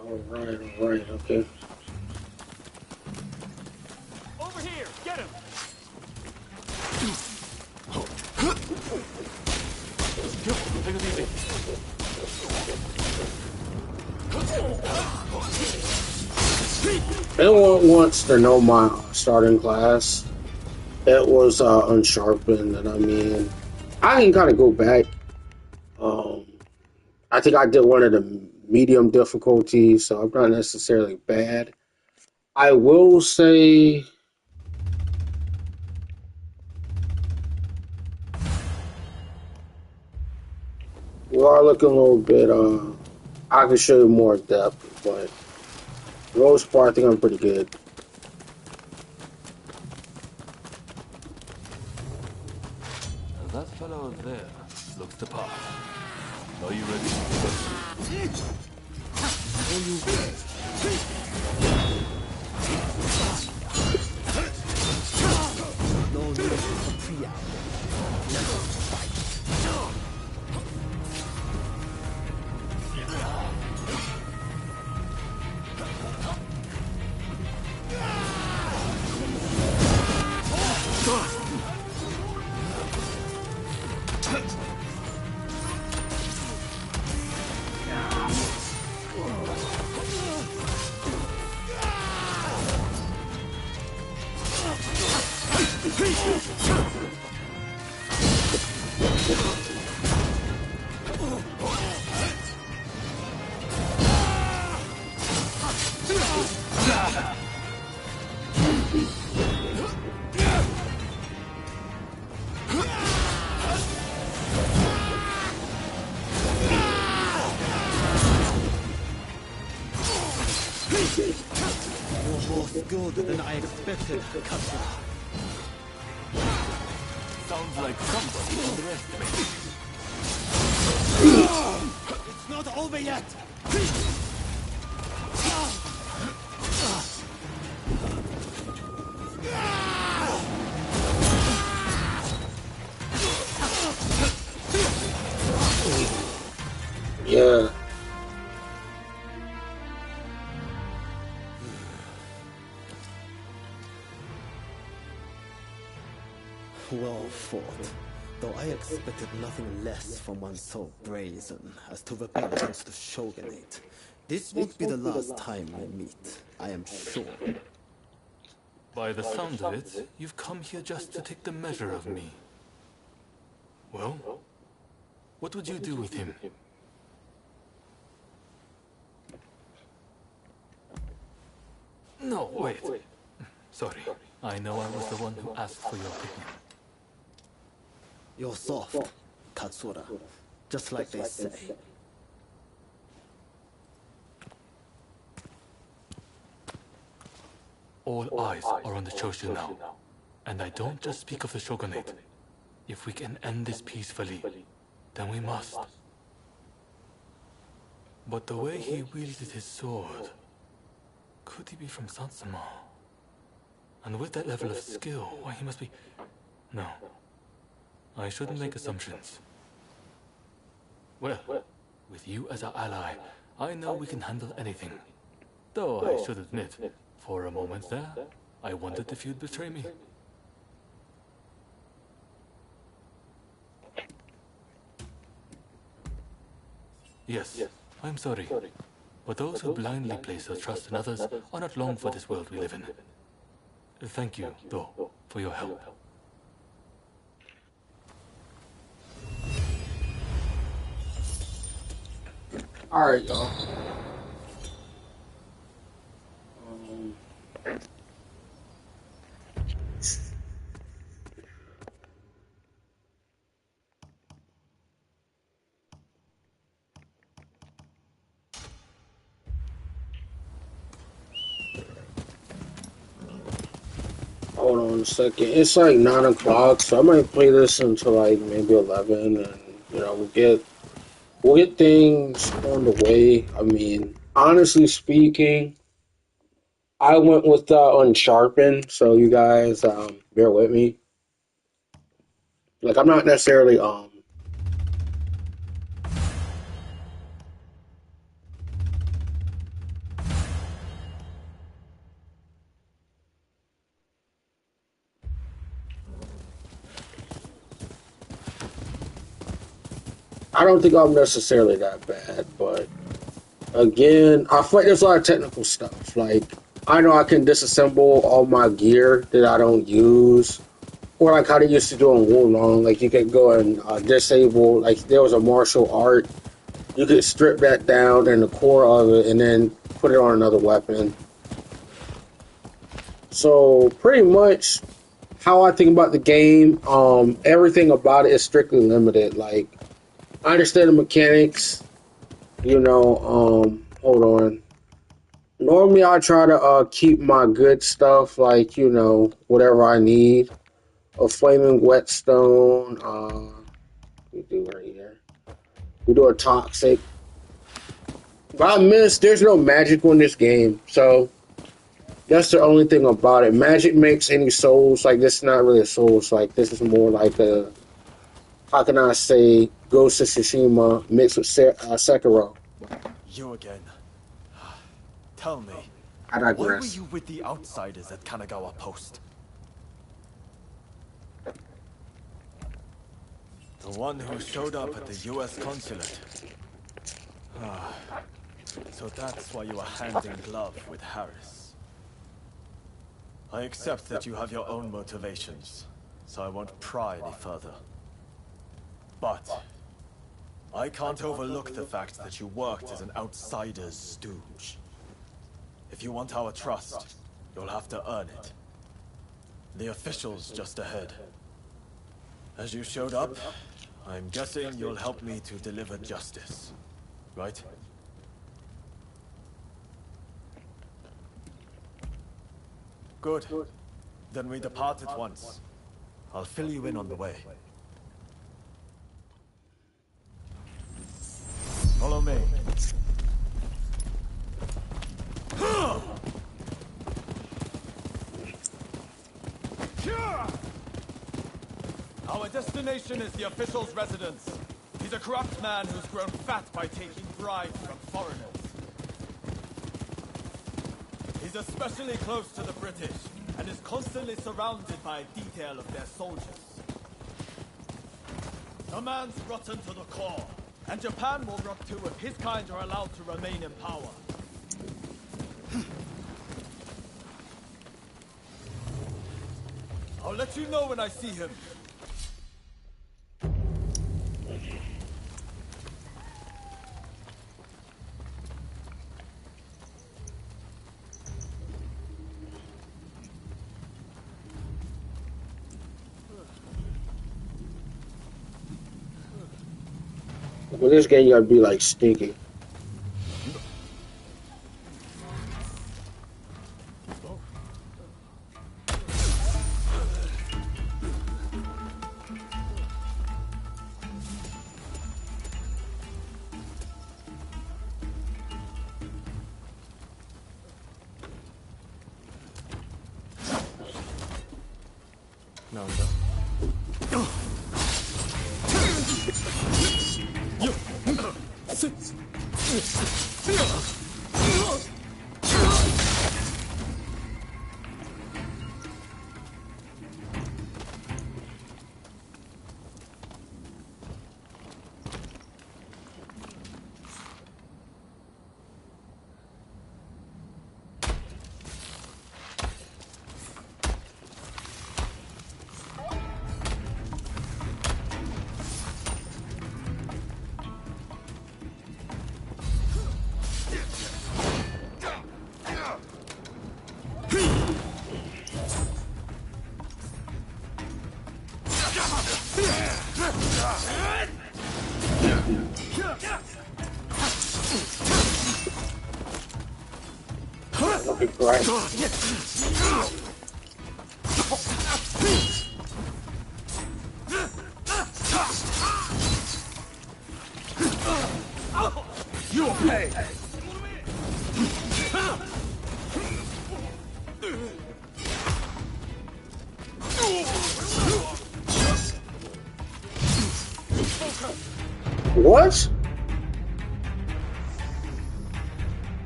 Alright, okay. Over here, get him! Careful, take it easy. Anyone wants to know my starting class? It was unsharpened, and I mean, I can kind of go back. I think I did one of the medium difficulties, so I'm not necessarily bad. I will say, we are looking a little bit. I can show you more depth, but for the most part, I think I'm pretty good. That fellow there looks the part. Are you ready? Are you ready? No need for triage. Let's fight. Good than I expected, Katsura. Sounds like somebody underestimated you. It's not over yet! Yeah. Well fought. Though I expected nothing less from one so brazen as to rebel against the shogunate. This won't be the last time we meet, I am sure. By the sound of it, you've come here just to take the measure of me. Well, what would you do with him? No, wait. Sorry, I know I was the one who asked for your opinion. You're soft, Katsura, just like they say. All eyes are on the Choshu now. And I don't just speak of the shogunate. If we can end this peacefully, then we must. But the way he wielded his sword, could he be from Satsuma? And with that level of skill, why he must be... No. I shouldn't make assumptions. Well, with you as our ally, I know we can handle anything. Though I should admit, for a moment there, I wondered if you'd betray me. Yes, I'm sorry. But those who blindly place their trust in others are not long for this world we live in. Thank you, though, for your help. Alright, y'all. Hold on a second. It's like 9 o'clock, so I might play this until like maybe 11, and you know we'll get things on the way. I mean, honestly speaking, I went with unsharpened, so you guys bear with me. Like I'm not necessarily I don't think I'm necessarily that bad, but again, I feel like there's a lot of technical stuff. Like, I know I can disassemble all my gear that I don't use, or like how they used to do in Wulong. Like, you could go and disable, like, there was a martial art. You could strip that down and the core of it and then put it on another weapon. So, pretty much how I think about the game, everything about it is strictly limited. Like, I understand the mechanics, hold on. Normally, I try to keep my good stuff, like, whatever I need. A flaming whetstone. We do right here. We do a toxic. But I missed. There's no magic in this game, so that's the only thing about it. Magic makes any souls like this. Is not really a souls like this is more like a, how can I say, Ghost of Tsushima mixed with Sekiro. You again. Tell me, I why were digress. you with the outsiders at Kanagawa Post? The one who showed up at the US consulate. Ah, so that's why you were hand in glove with Harris. I accept that you have your own motivations, so I won't pry any further. But I can't overlook the fact that you worked as an outsider's stooge. If you want our trust, you'll have to earn it. The officials just ahead. As you showed up, I'm guessing you'll help me to deliver justice, right? Good. Then we depart at once. I'll fill you in on the way. Follow me. Our destination is the official's residence. He's a corrupt man who's grown fat by taking bribes from foreigners. He's especially close to the British, and is constantly surrounded by a detail of their soldiers. The man's rotten to the core, and Japan will rot too if his kind are allowed to remain in power. I'll let you know when I see him. With this game, you gotta be like stinky. No. Okay, right. You'll pay! What?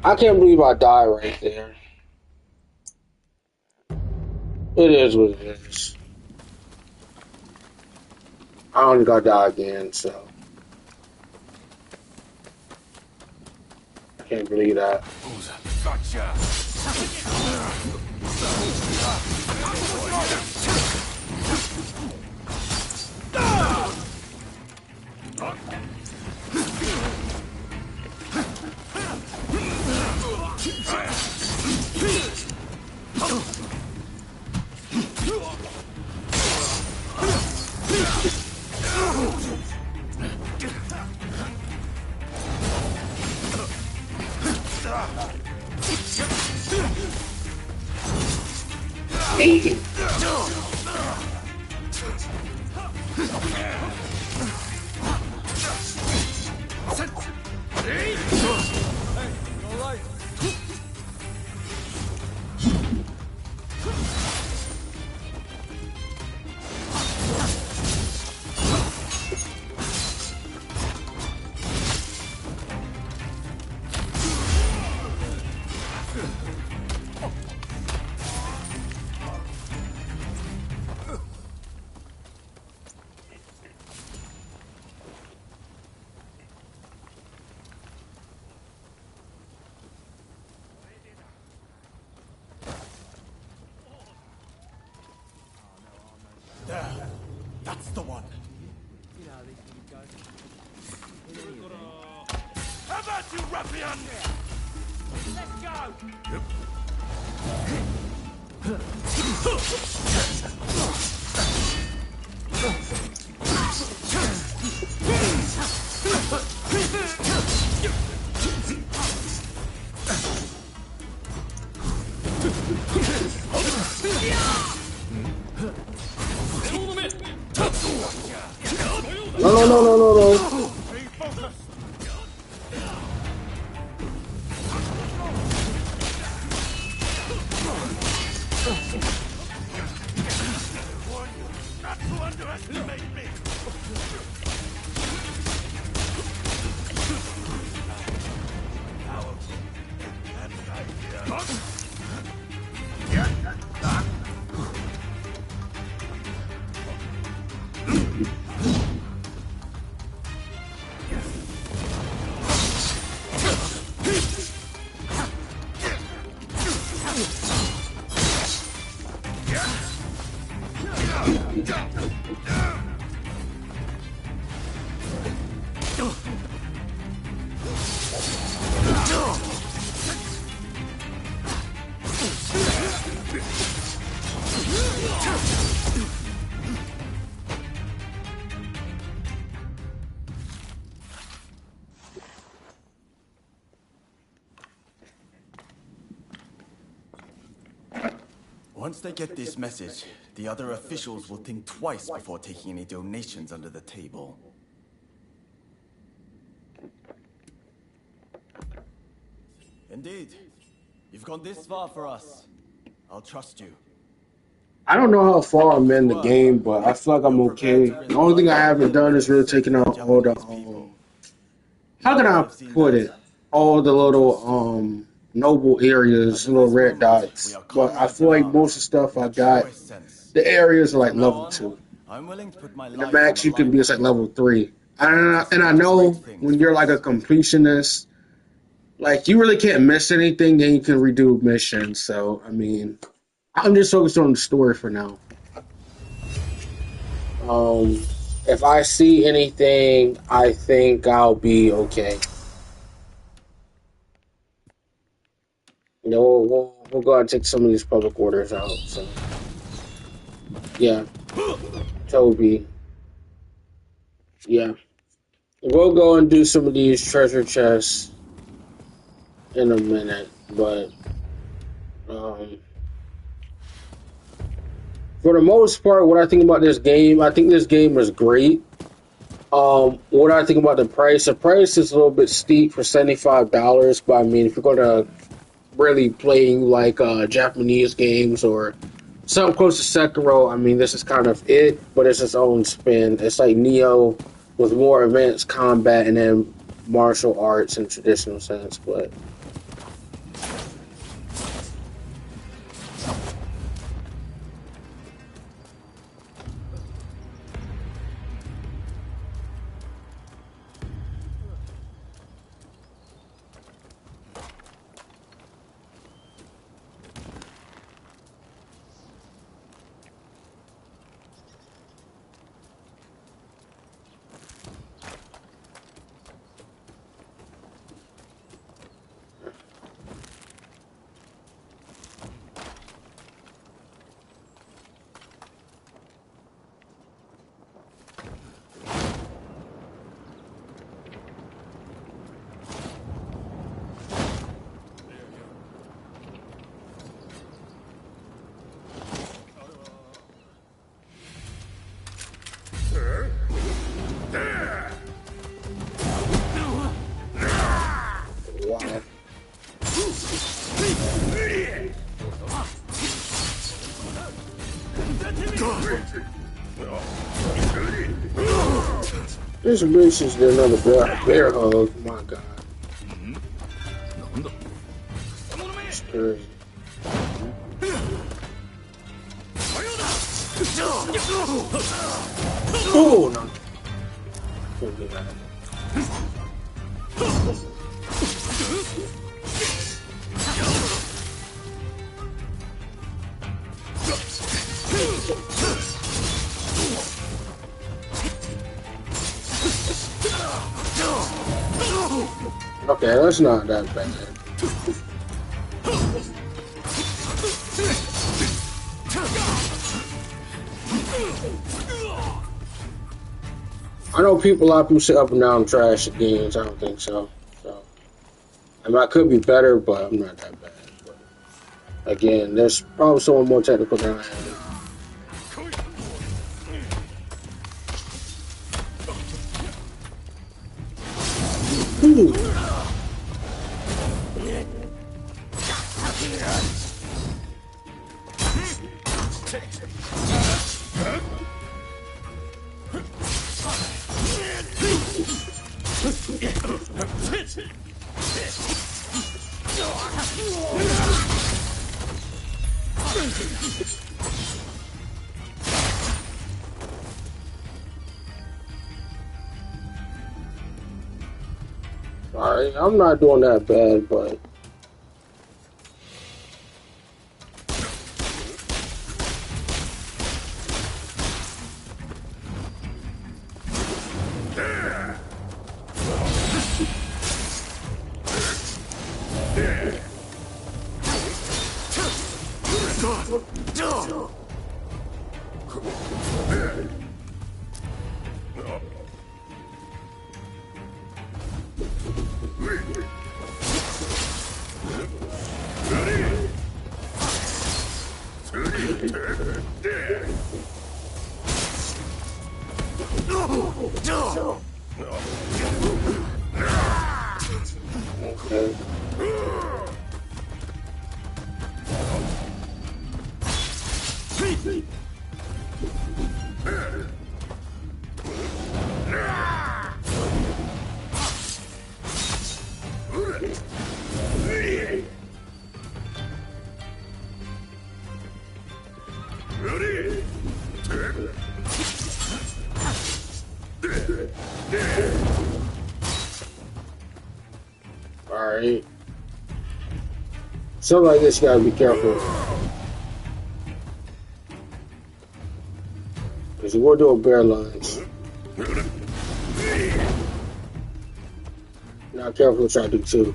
I can't believe I died right there. It is what it is. I only gotta die again, so. Can't believe that. Gotcha. There. That's the one. How about you, ruffian? Let's go! Yep. No. Not to underestimate me. Once they get this message, the other officials will think twice before taking any donations under the table. Indeed. You've gone this far for us. I'll trust you. I don't know how far I'm in the game, but I feel like I'm okay. The only thing I haven't done is really taking out all the how can I put it? All the little noble areas, little red dots. But I feel like most of the stuff I got, the areas are like level 2. I'm willing to put my The life max you can be is like level 3. And I know when you're like a completionist, like you really can't miss anything, then you can redo missions. So I mean, I'm just focused on the story for now. If I see anything, I think I'll be okay. You know, we'll go ahead and take some of these public orders out. So, yeah, Toby. Yeah, we'll go and do some of these treasure chests in a minute, but for the most part, what I think about this game, I think this game is great. What I think about the price? The price is a little bit steep for $75, but I mean, if you're gonna really play like Japanese games or something close to Sekiro, I mean, this is kind of it, but it's its own spin. It's like Neo with more advanced combat and then martial arts in a traditional sense, but. This bitch is another bear hug. My God. It's crazy. Oh no. Can't do that. Okay, that's not that bad. I know a lot of people say up and down trash the games. I don't think so. So, I mean, I could be better, but I'm not that bad. But again, there's probably someone more technical than I am. Ooh. Alright, I'm not doing that bad, but okay. Alright. Something like this, you gotta be careful. Because we're doing bear lines. Not careful what I do too.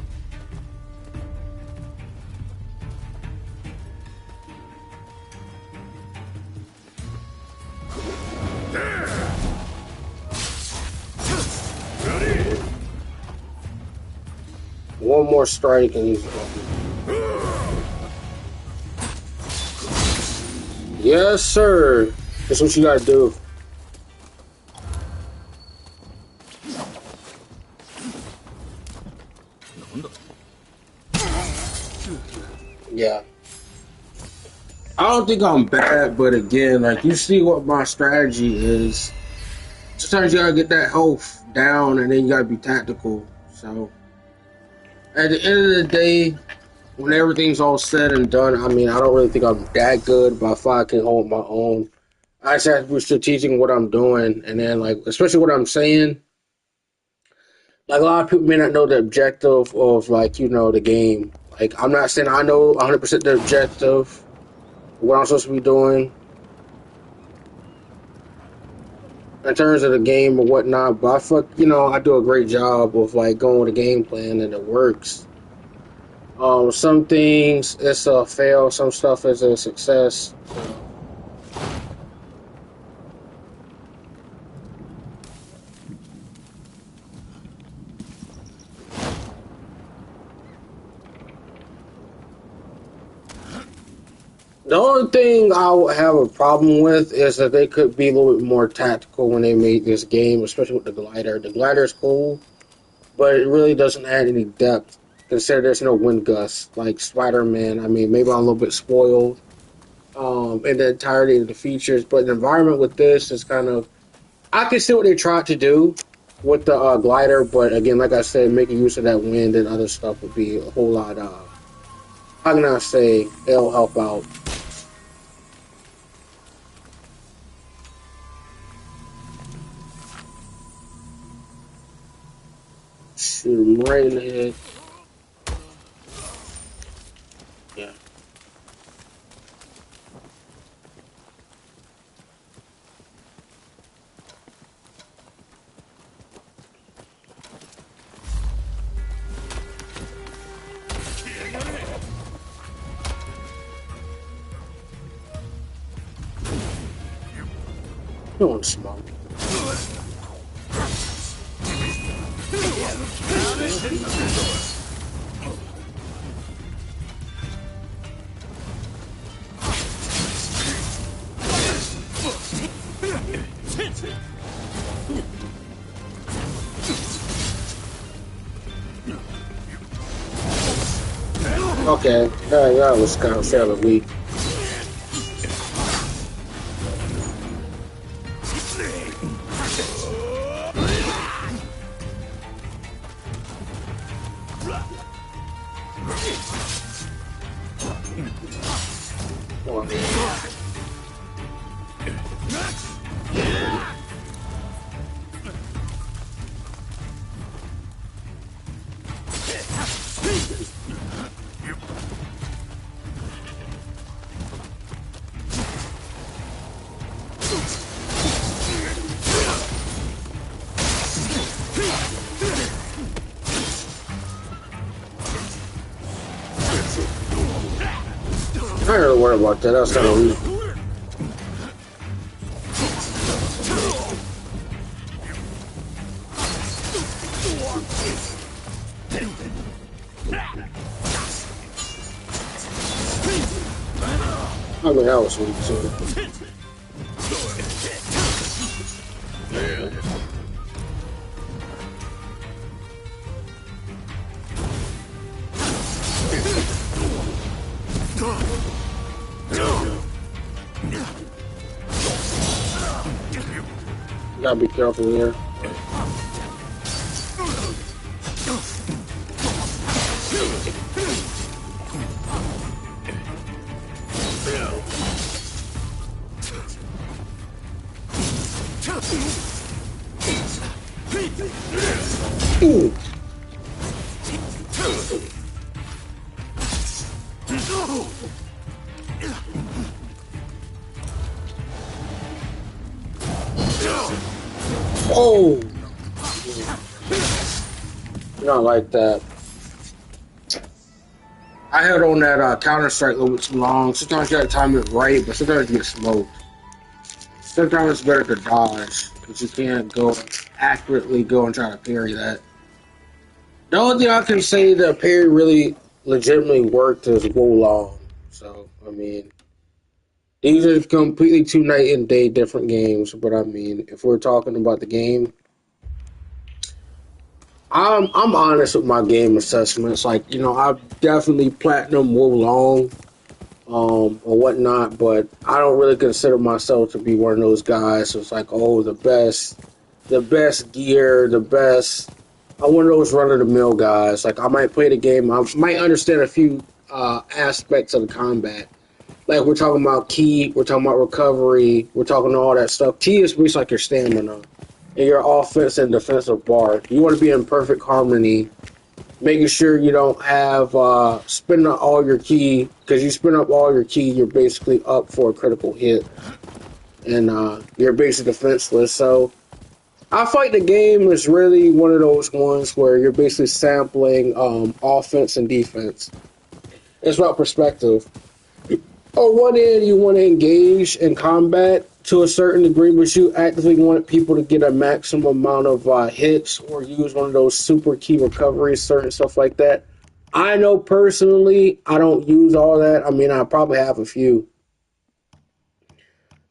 One more strike and he's gone. Yes, sir. That's what you gotta do. Yeah. I don't think I'm bad, but again, like you see what my strategy is. Sometimes you gotta get that health down and then you gotta be tactical. So at the end of the day, when everything's all said and done, I mean I don't really think I'm that good, but I feel I can hold my own. I just have to be strategic in what I'm doing and then like especially what I'm saying. Like a lot of people may not know the objective of like, you know, the game. Like I'm not saying I know 100% the objective, what I'm supposed to be doing in terms of the game or whatnot, but I fuck, you know, I do a great job of like going with a game plan and it works. Some things it's a fail, some stuff is a success. The only thing I would have a problem with is that they could be a little bit more tactical when they made this game, especially with the glider. The glider is cool, but it really doesn't add any depth. Consider there's no wind gust like Spider-Man. I mean, maybe I'm a little bit spoiled in the entirety of the features, but the environment with this is kind of I can see what they tried to do, with the glider, but again, like I said, making use of that wind and other stuff would be a whole lot. How can I say? It'll help out. Shoot him right in the head. Yeah. You don't smoke. Okay, that was kind of fairly weak. I don't really worry about that. That was kind of weak. I mean, that was weak too. Gotta be careful here. Ooh. Oh, not like that. I held on that counter strike a little bit too long. Sometimes you gotta time it right, but sometimes you get smoked. Sometimes it's better to dodge because you can't go accurately go and try to parry that. The only thing I can say that parry really legitimately worked is Wolong. So I mean, these are completely two night and day different games. But I mean, if we're talking about the game, I'm honest with my game assessments. Like, you know, I've definitely platinum Wolong, or whatnot, but I don't really consider myself to be one of those guys who's like, oh, the best gear, the best. I'm one of those run of the mill guys. Like, I might play the game, I might understand a few aspects of the combat. Like, we're talking about ki, we're talking about recovery, we're talking all that stuff. Ki is basically like your stamina and your offense and defensive bar. You want to be in perfect harmony, making sure you don't have spending up all your ki, because you spend up all your ki, you're basically up for a critical hit, and you're basically defenseless. So I fight the game is really one of those ones where you're basically sampling offense and defense. It's about perspective. On one end, you want to engage in combat to a certain degree, but you actively want people to get a maximum amount of hits or use one of those super key recoveries, certain stuff like that. I know personally, I don't use all that. I mean, I probably have a few.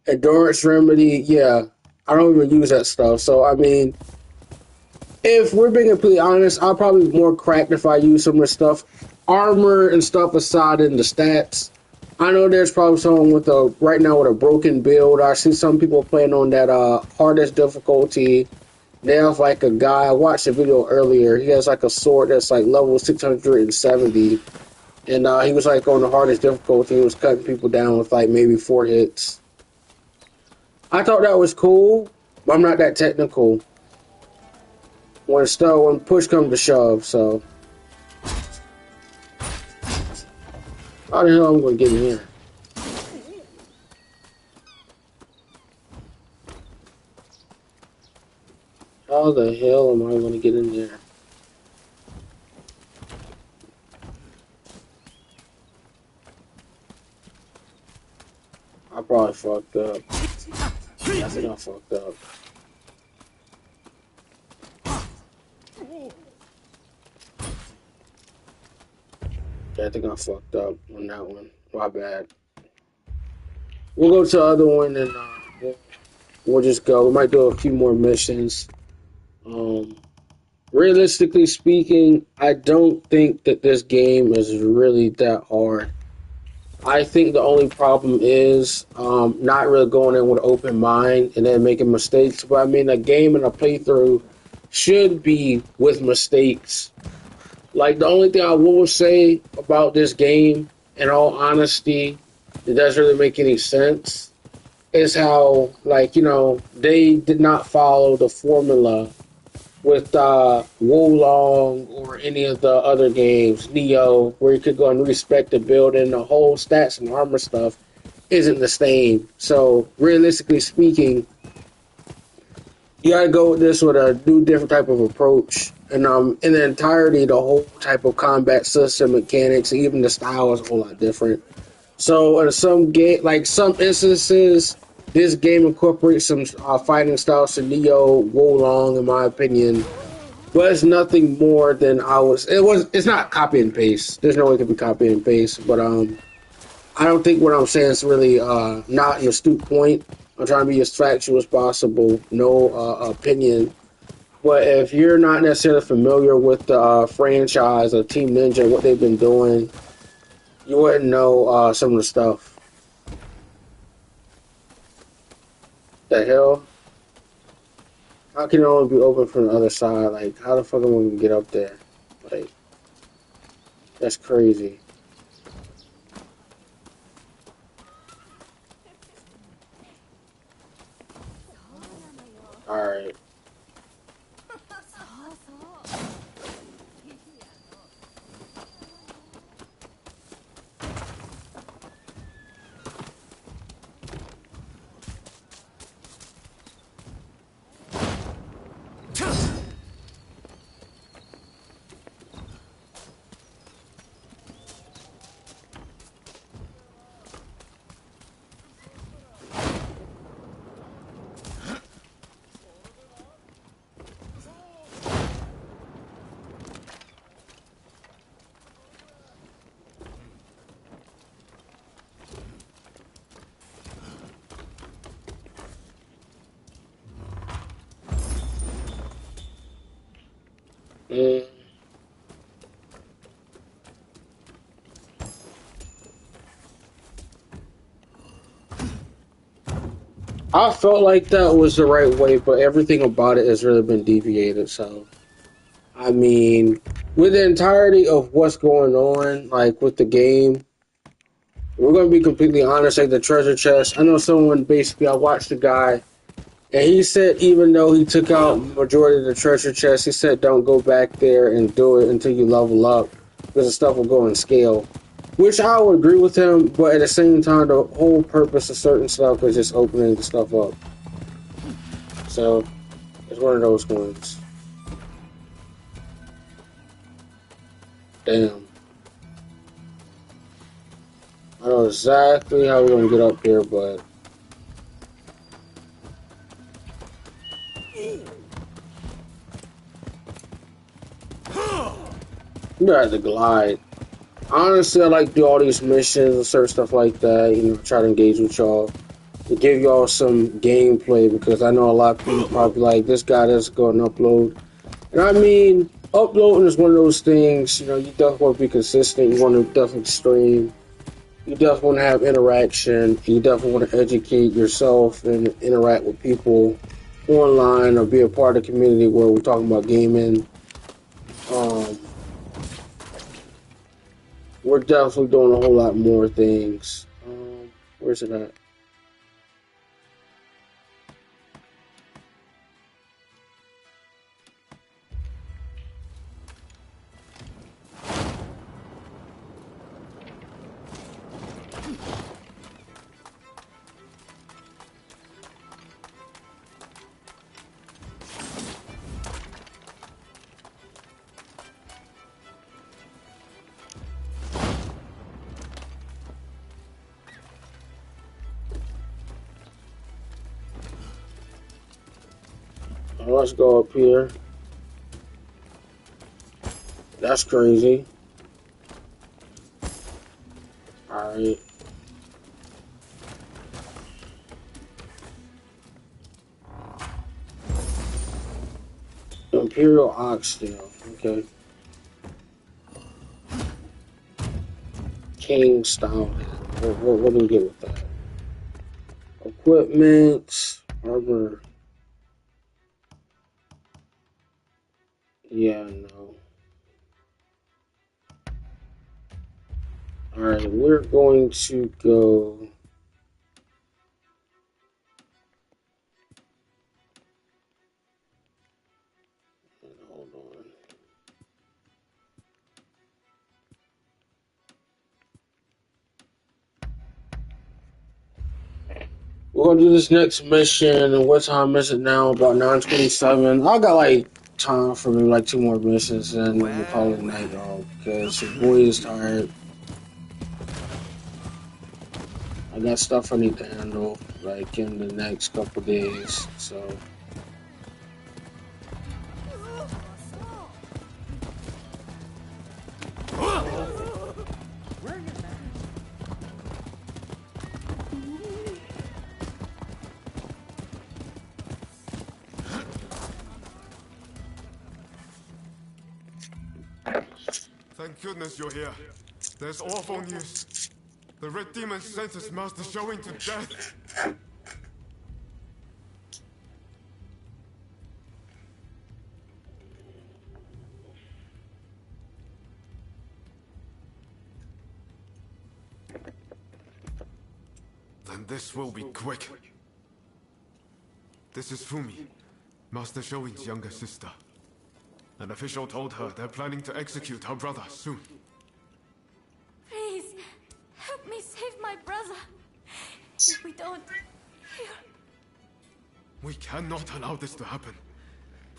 Endurance remedy, yeah, I don't even use that stuff. So, I mean, if we're being completely honest, I'll probably be more cracked if I use some of this stuff. Armor and stuff aside in the stats, I know there's probably someone with right now with a broken build. I see some people playing on that hardest difficulty, They have like a guy, I watched a video earlier, he has like a sword that's like level 670, and he was like on the hardest difficulty, he was cutting people down with like maybe 4 hits. I thought that was cool, but I'm not that technical when push comes to shove, so. How the hell I'm gonna get in here? How the hell am I gonna get in there? I probably fucked up. I think I fucked up. Yeah, I think I fucked up on that one. My bad. We'll go to the other one and we'll just go. We might do a few more missions. Realistically speaking, I don't think that this game is really that hard. I think the only problem is not really going in with an open mind and then making mistakes. But I mean, a game and a playthrough should be with mistakes. Like, the only thing I will say about this game, in all honesty, it doesn't really make any sense, is how, like, they did not follow the formula with Wolong or any of the other games, Neo, where you could go and respect the building, the whole stats and armor stuff isn't the same. So, realistically speaking, you gotta go with this with a new, different type of approach. And in the entirety, the whole type of combat system, mechanics, even the style is a whole lot different. So, in some instances, this game incorporates some fighting styles to Neo, Wolong, in my opinion. But it's nothing more than it's not copy and paste. There's no way it could be copy and paste. But I don't think what I'm saying is really not an astute point. I'm trying to be as factual as possible. No opinion. But if you're not necessarily familiar with the franchise of Team Ninja, what they've been doing, you wouldn't know some of the stuff. The hell? How can it only be open from the other side? Like, how the fuck am I gonna get up there? Like, that's crazy. Alright. I felt like that was the right way, but everything about it has really been deviated. So, I mean, with the entirety of what's going on, like with the game, we're going to be completely honest. Like the treasure chest, I know someone basically, I watched the guy, and he said even though he took out majority of the treasure chest, he said don't go back there and do it until you level up, because the stuff will go in scale. Which I would agree with him, but at the same time, the whole purpose of certain stuff is just opening the stuff up. So, it's one of those ones. Damn. I don't know exactly how we're going to get up here, but... You got to glide. Honestly, I like to do all these missions and certain stuff like that, try to engage with y'all. To give y'all some gameplay, because I know a lot of people probably like, this guy doesn't go and upload. And I mean, uploading is one of those things, you definitely want to be consistent, you want to definitely stream, you definitely want to have interaction, you definitely want to educate yourself and interact with people. online or be a part of the community where we're talking about gaming. Um, we're definitely doing a whole lot more things. Where's it at? Let's go up here. That's crazy. Alright. Imperial Oxtail. Okay. King style. What do we get with that? Equipment. Armor. Yeah, no. Alright, we're going to go. Hold on. We're gonna do this next mission. And what time is it now? About 9:27. I got like time for maybe like 2 more missions, and then we'll call it a night, y'all. Because your boy is tired. I got stuff I need to handle, like in the next couple days. So. Thank goodness you're here. There's awful news. The Red Demon sentenced Master Showing to death. Then this will be quick. This is Fumi, Master Showing's younger sister. An official told her they're planning to execute her brother soon. Please, help me save my brother. If we don't, We cannot allow this to happen.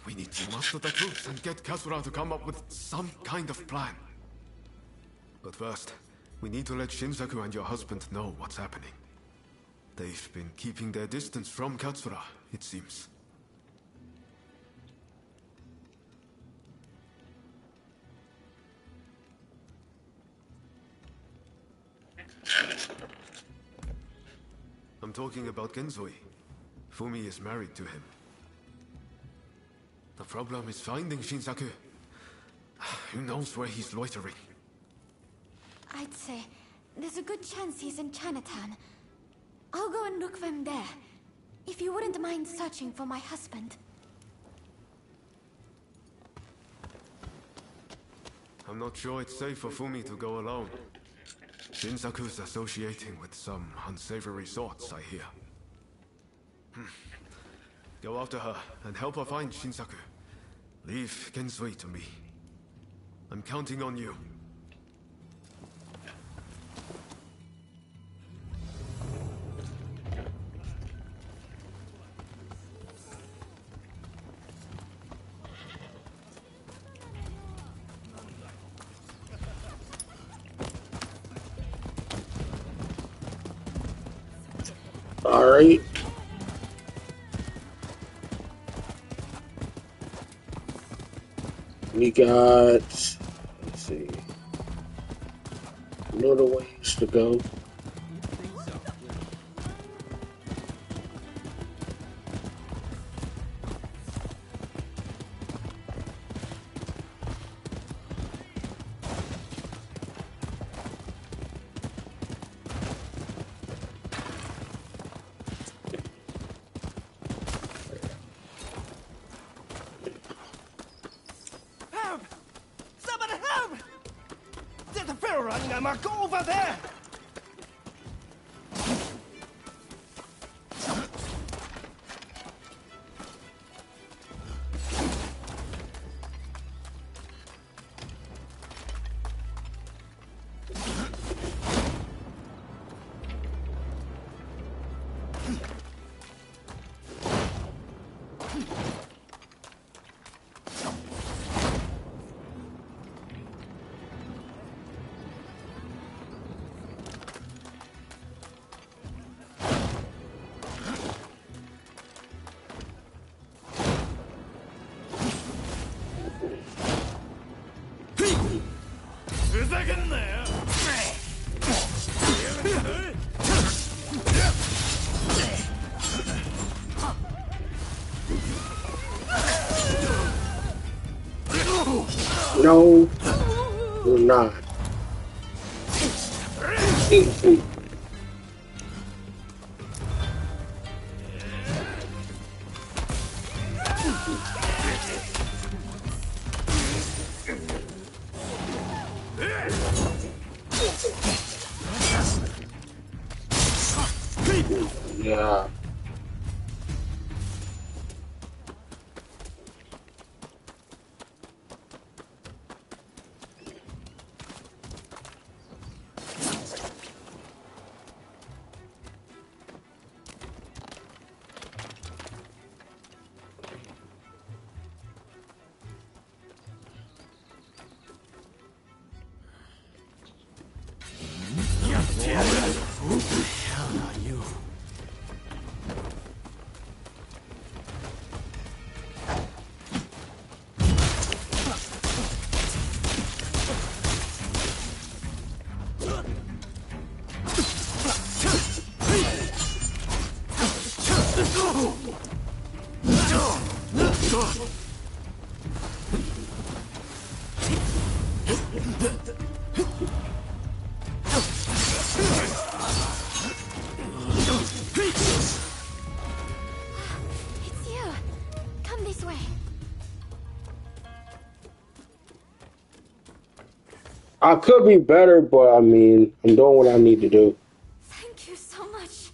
We need to muster the troops and get Katsura to come up with some kind of plan. But first, we need to let Shinsaku and your husband know what's happening. They've been keeping their distance from Katsura, it seems. I'm talking about Genzoi. Fumi is married to him. The problem is finding Shinsaku. Who knows where he's loitering? I'd say there's a good chance he's in Chinatown. I'll go and look for him there. If you wouldn't mind searching for my husband. I'm not sure it's safe for Fumi to go alone. Shinsaku's associating with some unsavory sorts, I hear. Go after her and help her find Shinsaku. Leave Genzui to me. I'm counting on you. Alright. We got, let's see, little ways to go. running amok. Go over there! No, you're not. Yeah. It's you. Come this way. I could be better, but I mean, I'm doing what I need to do. Thank you so much.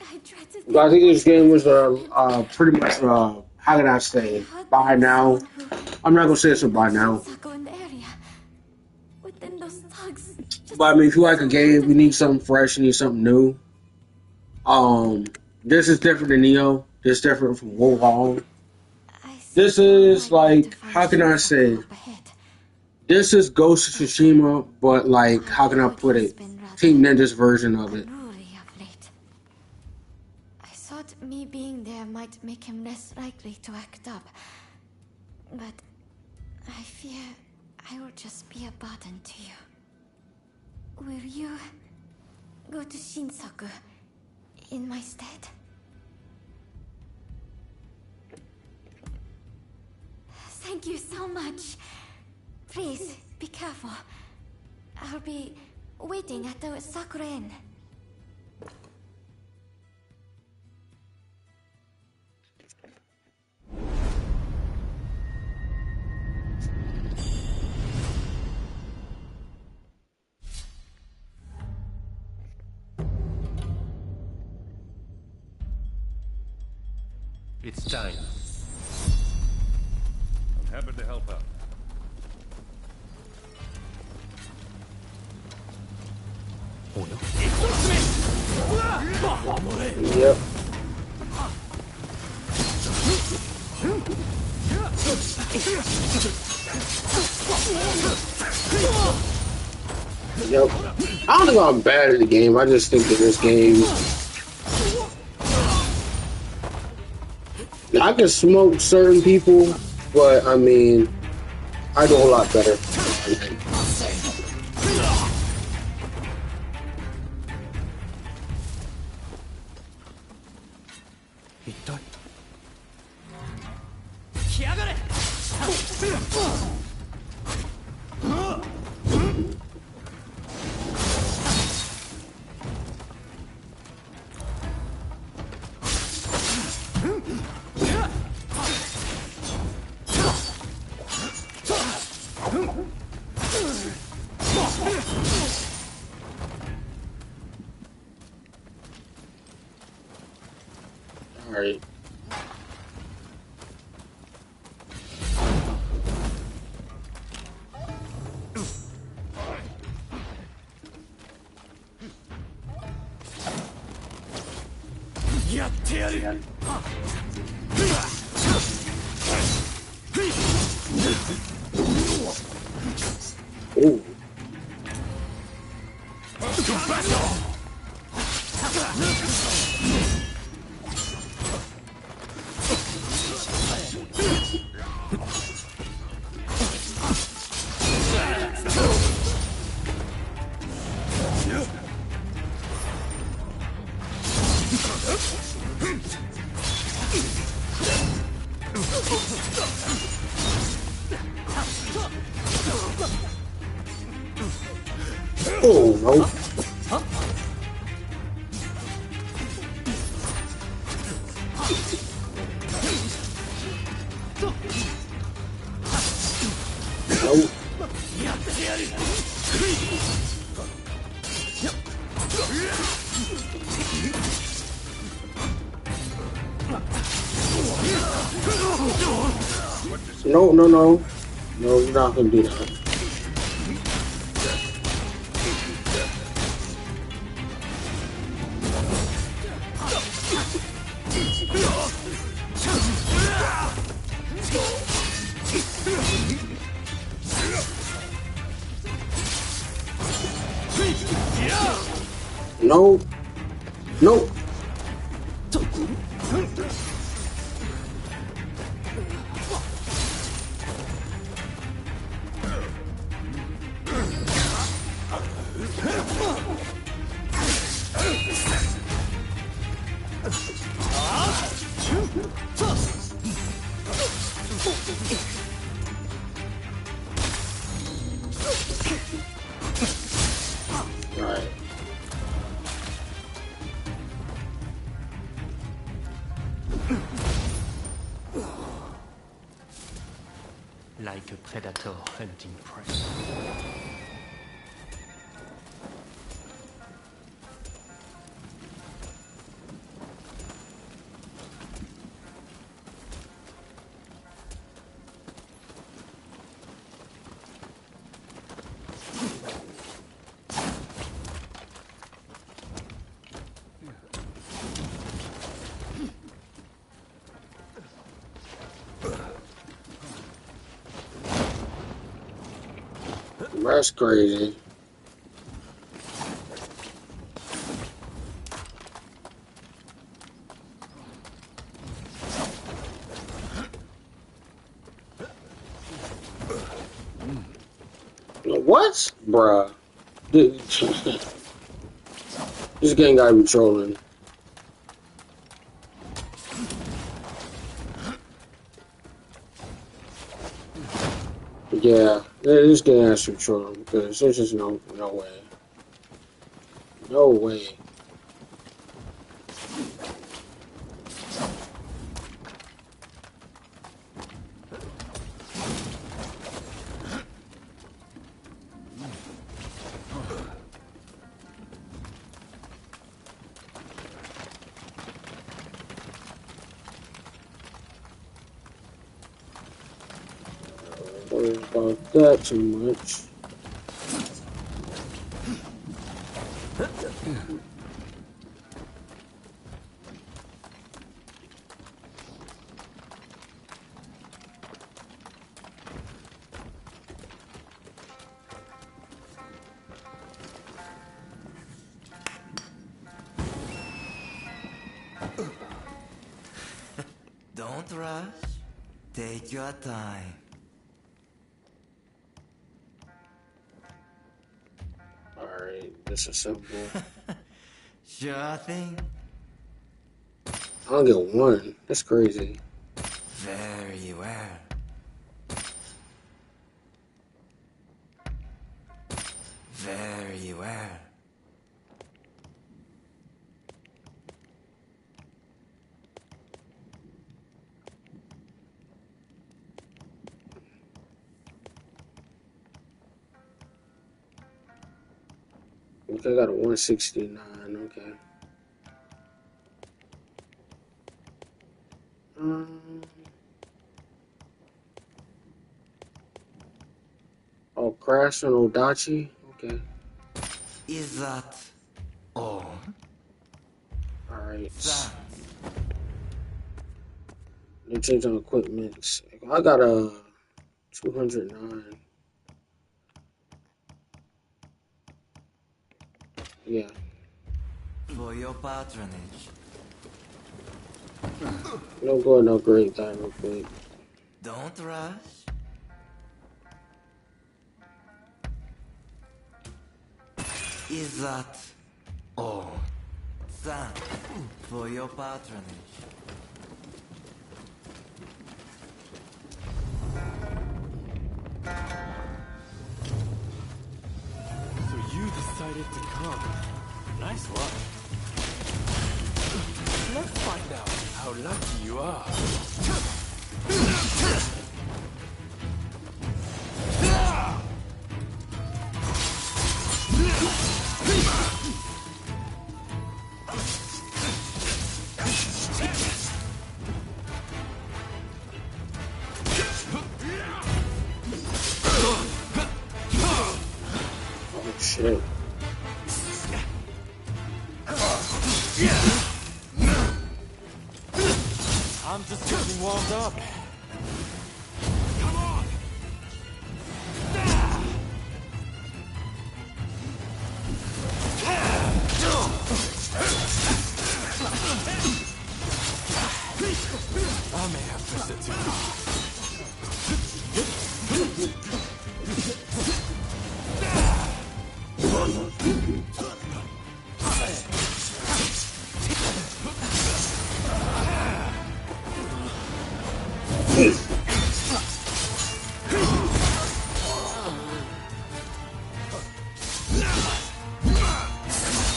I dread to But I think this game was happened. pretty much how can I say by now. I'm not gonna say it's a by now. In the area. Within those thugs. But I mean, if you like a game, you need something fresh, you need something new. This is different than Neo. This is different from Wuhan. This is like, how can I say? This is Ghost of Tsushima, but like, how can I put it? Team Ninja's version of it. I thought me being there might make him less likely to act up. But I fear I will just be a burden to you. Will you go to Shinsaku in my stead? Thank you so much. Please, be careful. I'll be waiting at the Sakura Inn. It's time. I'm happy to help out. Yep. Yep. I don't think I'm bad at the game. I just think that this game, I can smoke certain people, but I mean, I do a lot better. Ooh. Oh, no. No. No, no, no. No, you're not gonna do that. No. No. Right. Like a predator hunting prey. That's crazy. What? Bruh. This game gotta be trolling. Yeah, this game has to be trolling because there's just no way. No way. Don't worry about that too much. Don't rush. Take your time. Alright, this is simple. Sure thing. I don't get one. That's crazy. Very well. Very well. Okay, I got a 169. Okay. Oh, Crash and Odachi? Okay. Is that all? Alright. Thanks. They changed on equipment. I got a 209. Yeah. For your patronage. Don't go and upgrade that real quick. Don't rush. Is that all? Thank for your patronage. So you decided to come. Nice one. Let's find out how lucky you are. Oh shit. I'm just getting warmed up. I may have pushed it too far.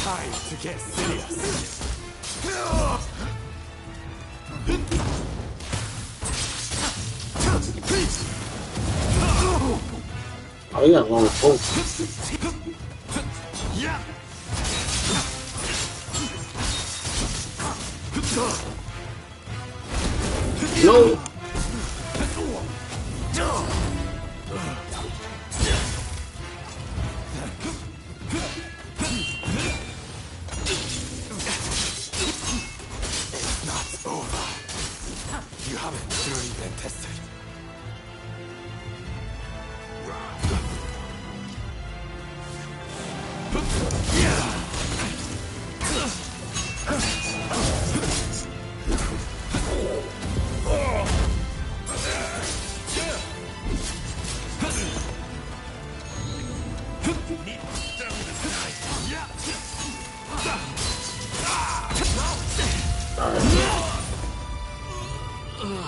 Time to get serious. Oh, you got a long poke. No. It's not over. You haven't truly been tested.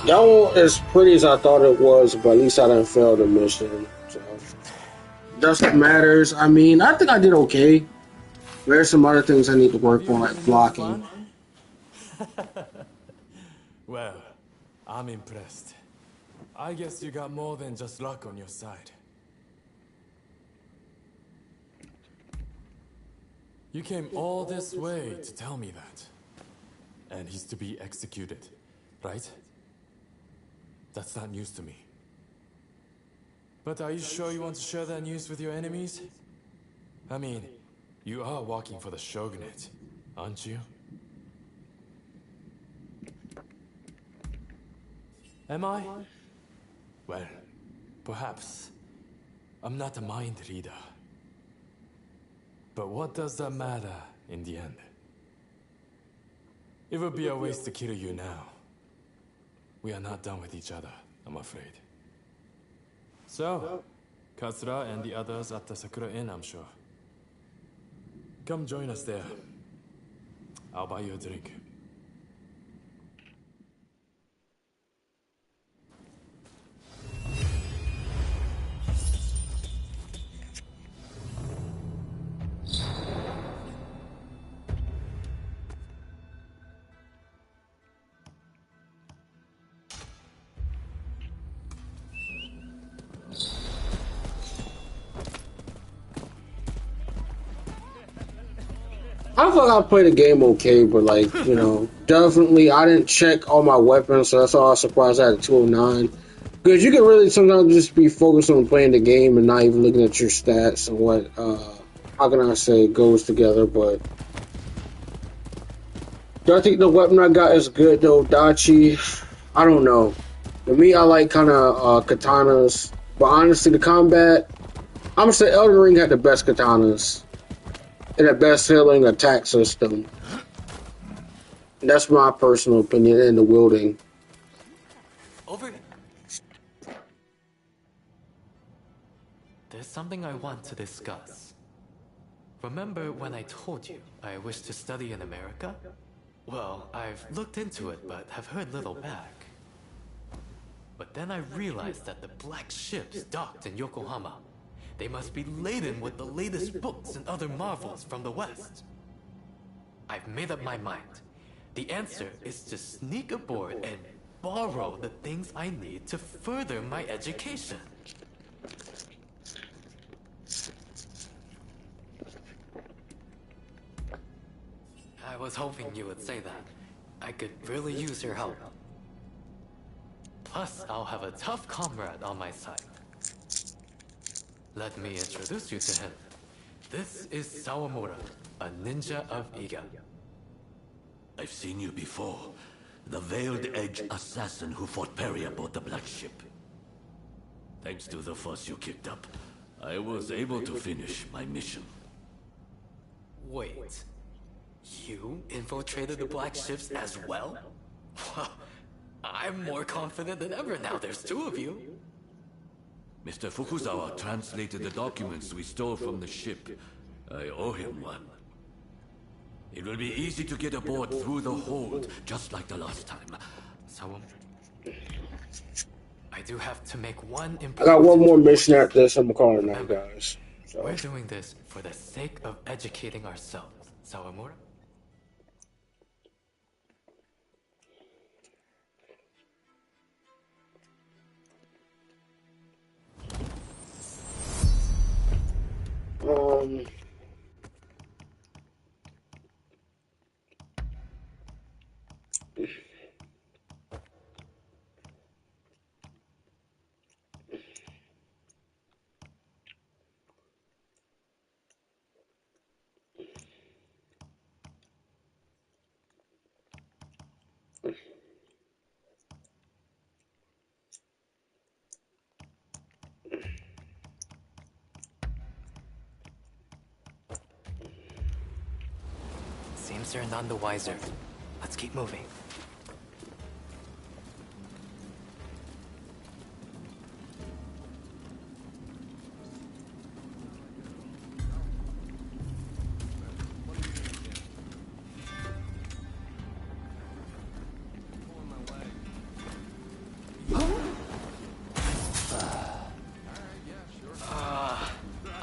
That one as pretty as I thought it was, but at least I didn't fail the mission. So that's what matters. I mean, I think I did okay. There's some other things I need to work on, like blocking. Well, I'm impressed. I guess you got more than just luck on your side. You came all this way to tell me that. And he's to be executed, right? That's not news to me. But are you sure you want to share that news with your enemies? I mean, you are working for the shogunate, aren't you? Am I? Well, perhaps. I'm not a mind reader. But what does that matter in the end? It would be a waste to kill you now. We are not done with each other, I'm afraid. So, Katsura and the others at the Sakura Inn, I'm sure. Come join us there. I'll buy you a drink. I feel like I played the game okay, but like, you know, definitely I didn't check all my weapons, so that's all I was surprised I had a 209. Because you can really sometimes just be focused on playing the game and not even looking at your stats and what, how can I say, goes together, but do I think the weapon I got is good though, Dachi? I don't know. To me, I like kind of katanas, but honestly, the combat, I'm gonna say Elden Ring had the best katanas and the best healing attack system. That's my personal opinion in the wielding. Over. There's something I want to discuss. Remember when I told you I wish to study in America? Well, I've looked into it, but have heard little back. But then I realized that the black ships docked in Yokohama. They must be laden with the latest books and other marvels from the West. I've made up my mind. The answer is to sneak aboard and borrow the things I need to further my education. I was hoping you would say that. I could really use your help. Plus, I'll have a tough comrade on my side. Let me introduce you to him. This is Sawamura, a ninja of Iga. I've seen you before. The Veiled Edge assassin who fought Perry aboard the Black Ship. Thanks to the fuss you kicked up, I was able to finish my mission. Wait. You infiltrated the Black Ships as well? Well, I'm more confident than ever now there's two of you. Mr. Fukuzawa translated the documents we stole from the ship. I owe him one. It will be easy to get aboard through the hold, just like the last time. So, I do have to make one important... I got one more mission after this. I'm calling now, guys. So. We're doing this for the sake of educating ourselves, Sawamura. Seems you're none the wiser. Let's keep moving.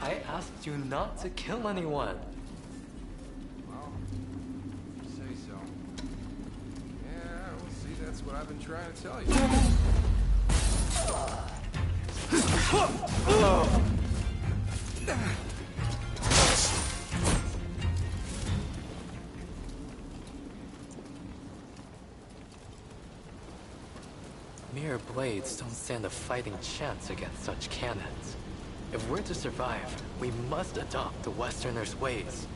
I asked you not to kill anyone. That's what I've been trying to tell you. Mere blades don't stand a fighting chance against such cannons. If we're to survive, we must adopt the Westerners' ways.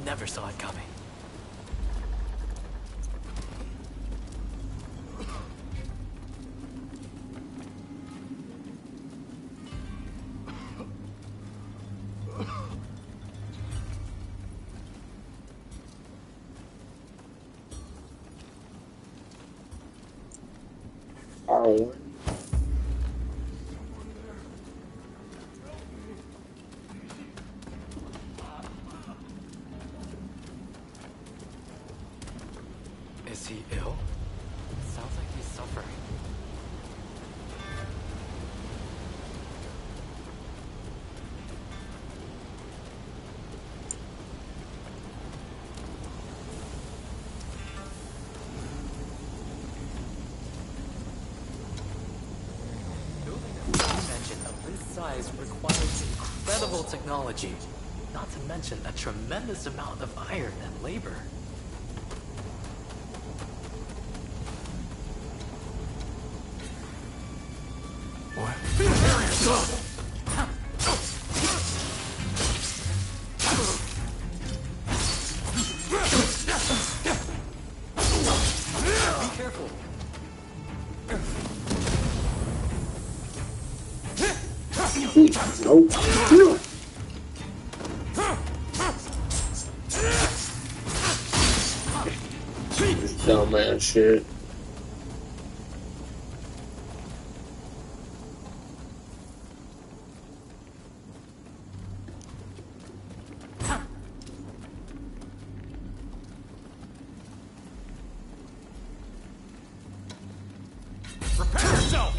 Never saw it coming. R1. Is he ill? Sounds like he's suffering. Building a steam engine of this size requires incredible technology. Not to mention a tremendous amount of iron and labor. Be careful. Nope. Dumbass shit. Prepare yourself!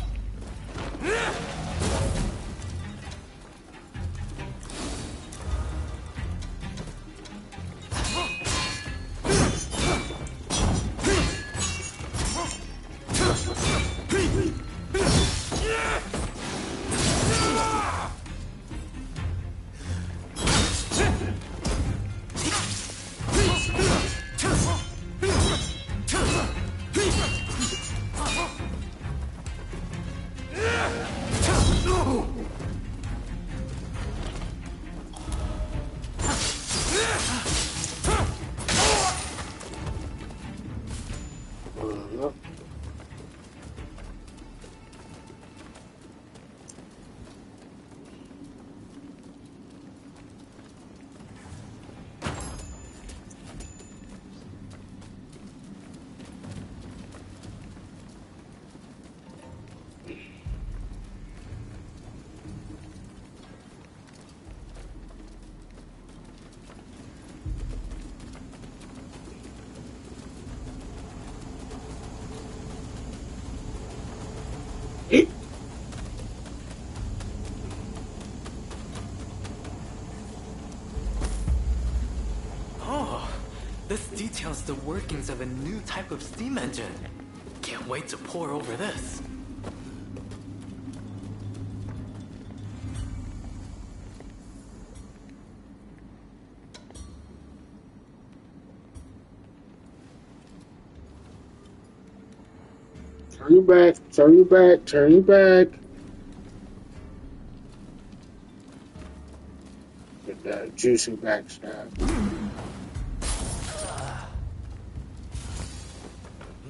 Oh, this details the workings of a new type of steam engine. Can't wait to pore over this. Turn you back, turn you back, turn you back. Get that juicy backstab.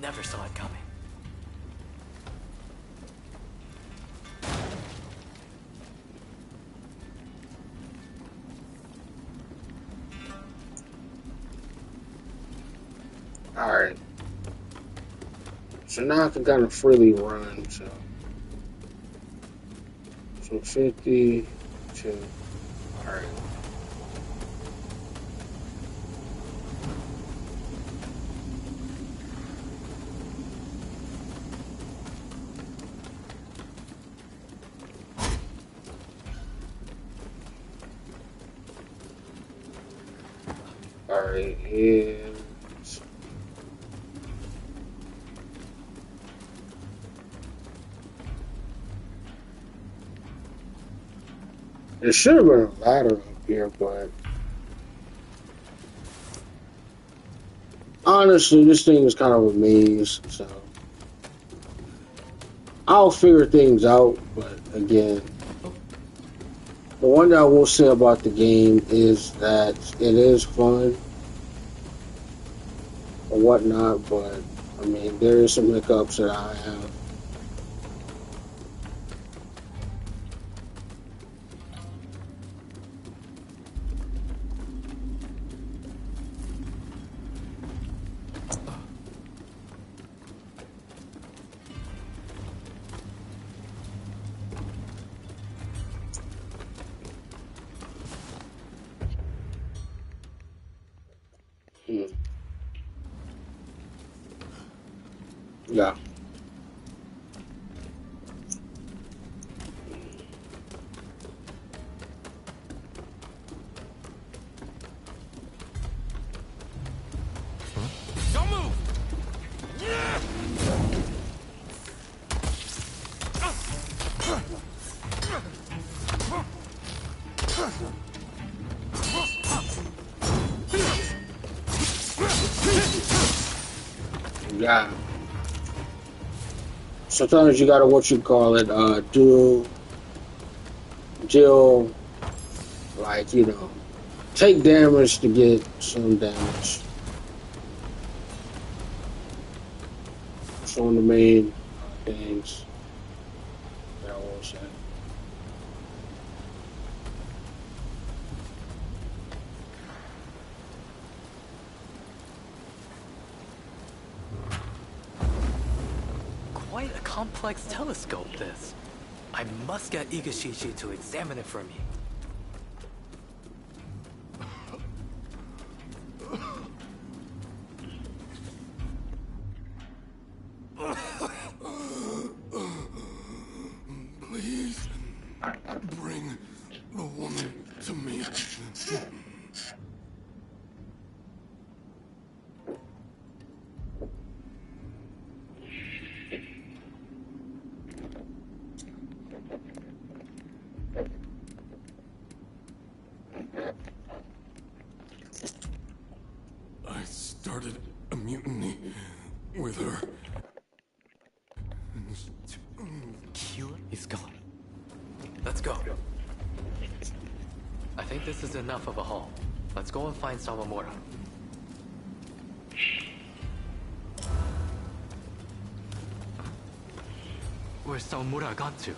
Never saw it coming. Alright. So now I can kind of freely run, so 52. Alright. Alright, and there should have been a ladder up here, but honestly, this thing is kind of a maze, so I'll figure things out. But again, the one that I will say about the game is that it is fun or whatnot, but I mean, there is some hiccups that I have. Yeah. Don't move! yeah. Sometimes you gotta what you call it, deal like take damage to get some damage. That's one of the main things that I will say. Quite a complex telescope, this. I must get Igashishi to examine it for me. Please, bring the woman to me. I started a mutiny with her. Cure is gone. Let's go. I think this is enough of a haul. Let's go and find Sawamura. Where's Sawamura gone to?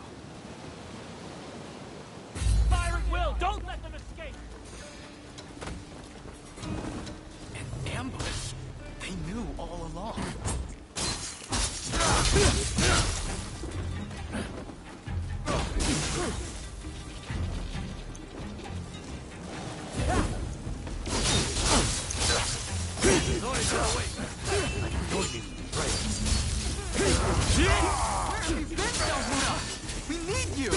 Fire at will! Don't let them escape! An ambush? They knew all along. We need you!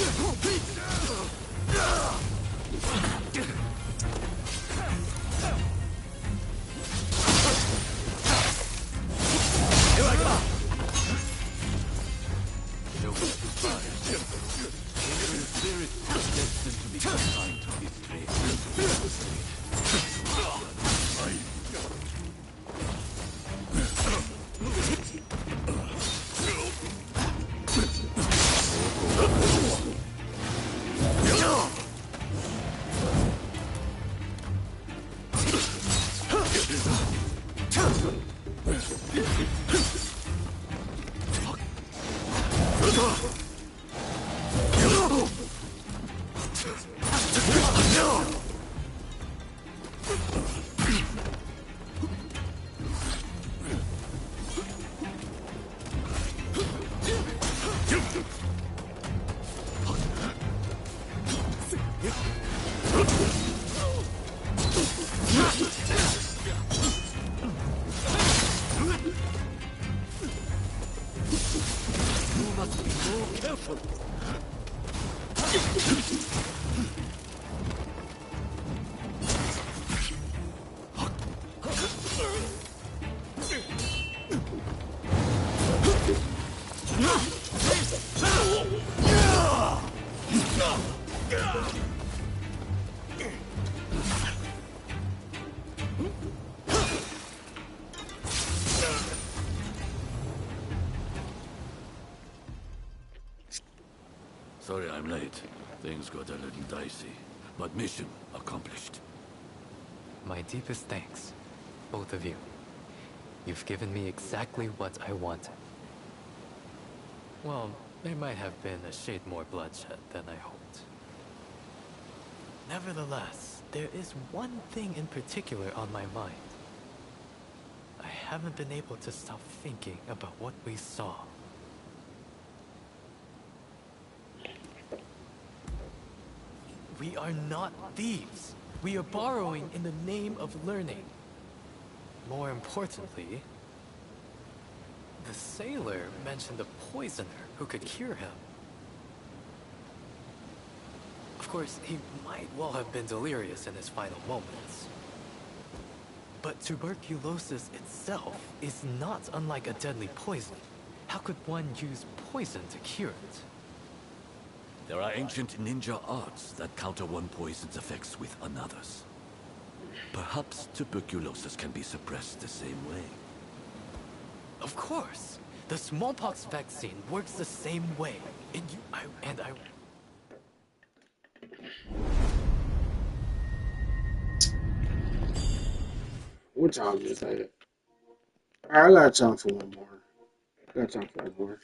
Here I go! Spirit is destined to be consigned to history. Sorry I'm late. Things got a little dicey. But mission accomplished. My deepest thanks, both of you. You've given me exactly what I wanted. Well, there might have been a shade more bloodshed than I hoped. Nevertheless, there is one thing in particular on my mind. I haven't been able to stop thinking about what we saw. We are not thieves. We are borrowing in the name of learning. More importantly, the sailor mentioned a poisoner who could cure him. Of course, he might well have been delirious in his final moments. But tuberculosis itself is not unlike a deadly poison. How could one use poison to cure it? There are ancient ninja arts that counter one poison's effects with another's. Perhaps tuberculosis can be suppressed the same way. Of course. The smallpox vaccine works the same way. And I... What time is that? I got time for one more. I got time for one more.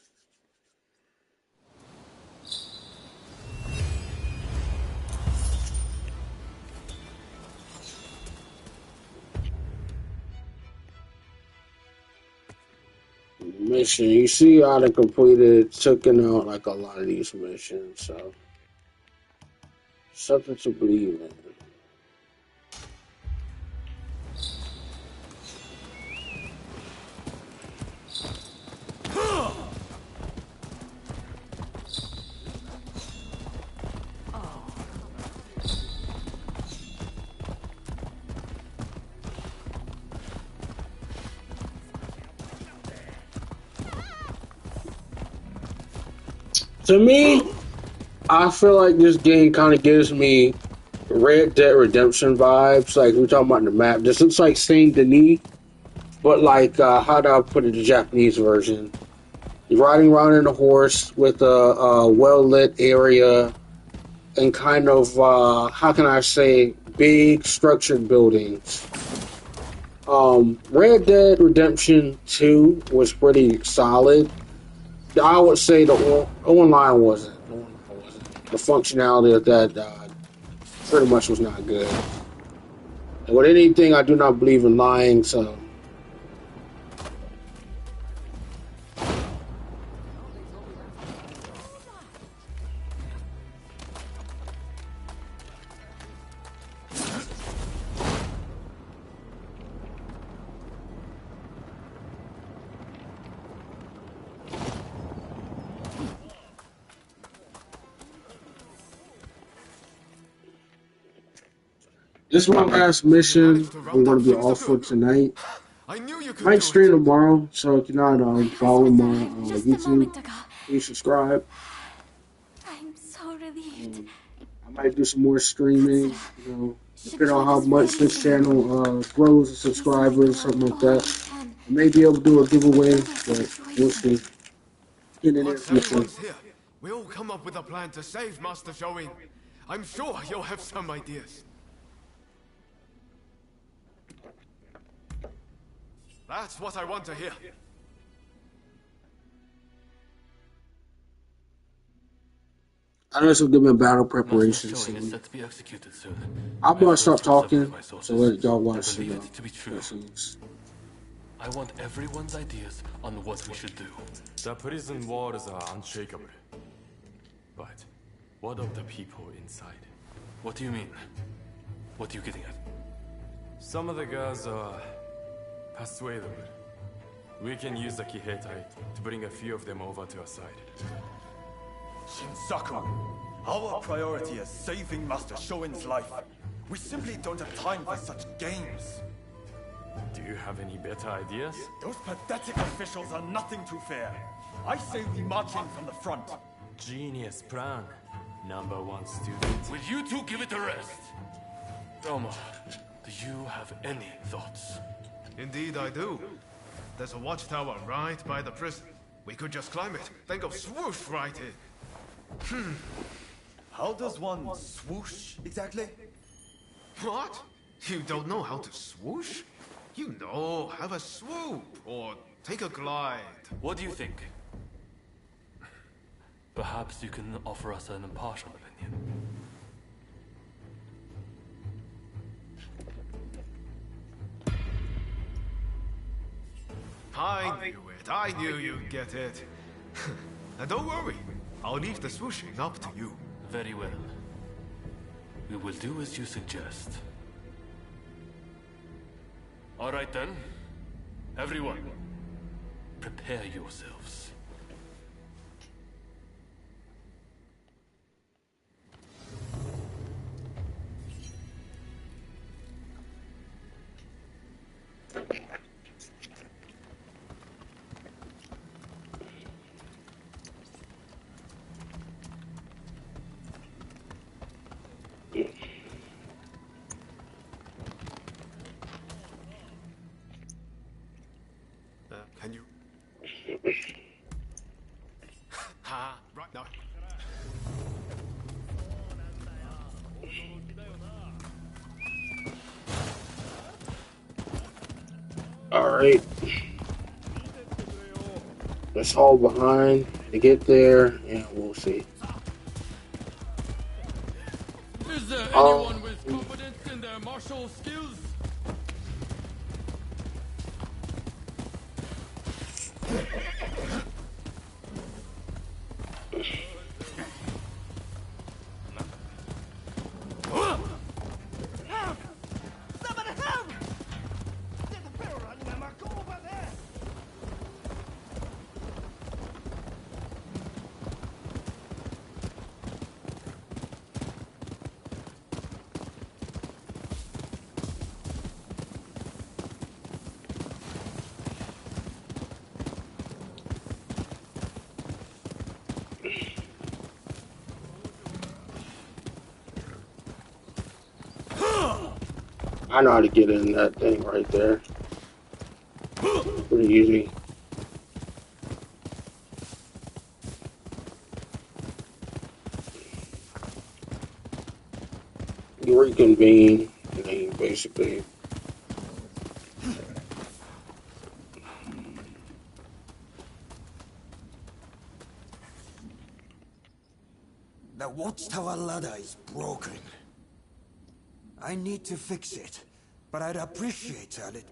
Mission. You see, I done completed, taking out like a lot of these missions, so something to believe in. To me, I feel like this game kind of gives me Red Dead Redemption vibes. Like we're talking about the map. This looks like Saint Denis, but like how do I put it? The Japanese version. You're riding around in a horse with a well lit area and kind of how can I say big structured buildings. Red Dead Redemption 2 was pretty solid. I would say the online wasn't. The functionality of that pretty much was not good. And with anything, I do not believe in lying, so. This is my last mission. I'm going to be off for tonight. Might stream tomorrow, so if you're not following my YouTube, please subscribe. I'm so relieved. I might do some more streaming, depending on how much this channel grows in subscribers, something like that. I may be able to do a giveaway, but we'll see. In the near Once future. everyone's here, we'll come up with a plan to save Master Shoin. I'm sure you'll have some ideas. That's what I want to hear. I know this will give me a battle Master preparation, Shoin is so set to be executed soon. I'm I gonna have stop heard from several talking of my sources so let y'all that watch believe it to be true. scenes. I want everyone's ideas on what we should do. The prison walls are unshakable. But what of the people inside? What do you mean? What are you getting at? Some of the guys are persuadable. We can use the Kiheitai to bring a few of them over to our side. Shinsaku, our priority is saving Master Shoin's life. We simply don't have time for such games. Do you have any better ideas? Those pathetic officials are nothing to fear. I say we march in from the front. Genius plan, #1 student. Will you two give it a rest? Roma, do you have any thoughts? Indeed I do. There's a watchtower right by the prison. We could just climb it, then go swoosh right in. How does one swoosh exactly? What? You don't know how to swoosh? You know, have a swoop, or take a glide. What do you think? Perhaps you can offer us an impartial opinion. I knew you'd get it. And don't worry, I'll leave the swooshing up to you. Very well. We will do as you suggest. All right then. Everyone, prepare yourselves. Can you Alright. Let's hold behind to get there, and we'll see. Is there anyone with confidence in their martial skills? I know how to get in that thing right there. Pretty easy. You reconvene, and then you basically. The watchtower ladder is broken. I need to fix it, but I'd appreciate a little.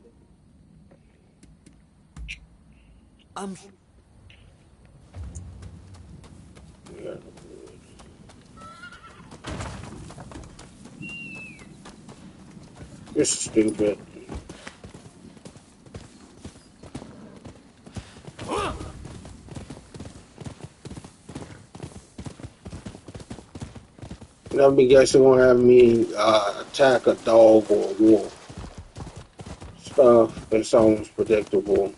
You're stupid. I'll be guessing gonna have me attack a dog or a wolf. Stuff that sounds predictable.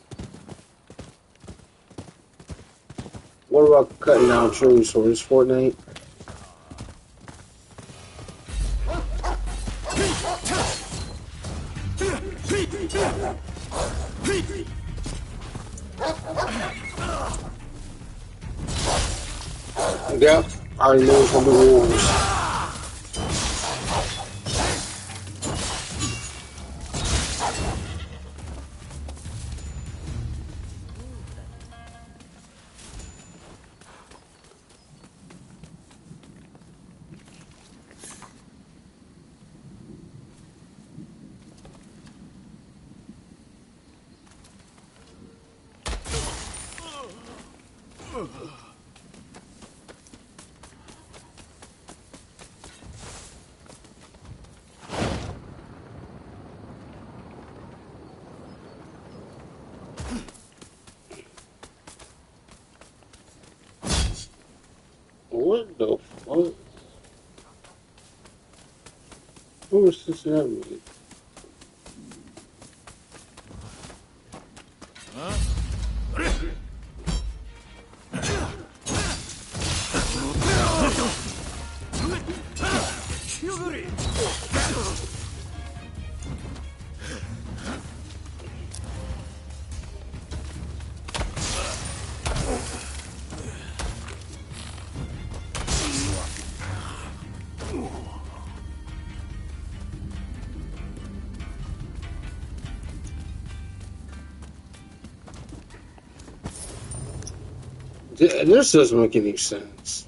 What about cutting down trees for this Fortnite? Yep, I removed from the wolves. What the fuck? Who is this happening? This doesn't make any sense.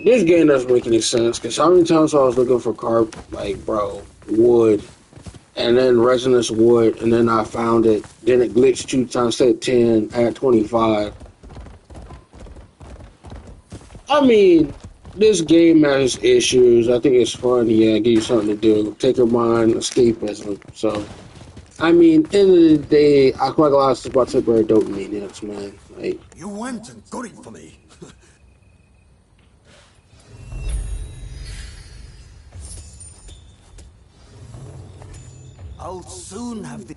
This game doesn't make any sense because how many times I was looking for like, bro, wood, and then resonance wood, and then I found it. Then it glitched 2 times, said 10, add 25. I mean, this game has issues. I think it's fun. Yeah, give you something to do. Take your mind, escapism. So, I mean, end of the day, I feel like a lot of stuff about temporary dopamine hits, man. Like, You went and got it for me. I'll soon have the...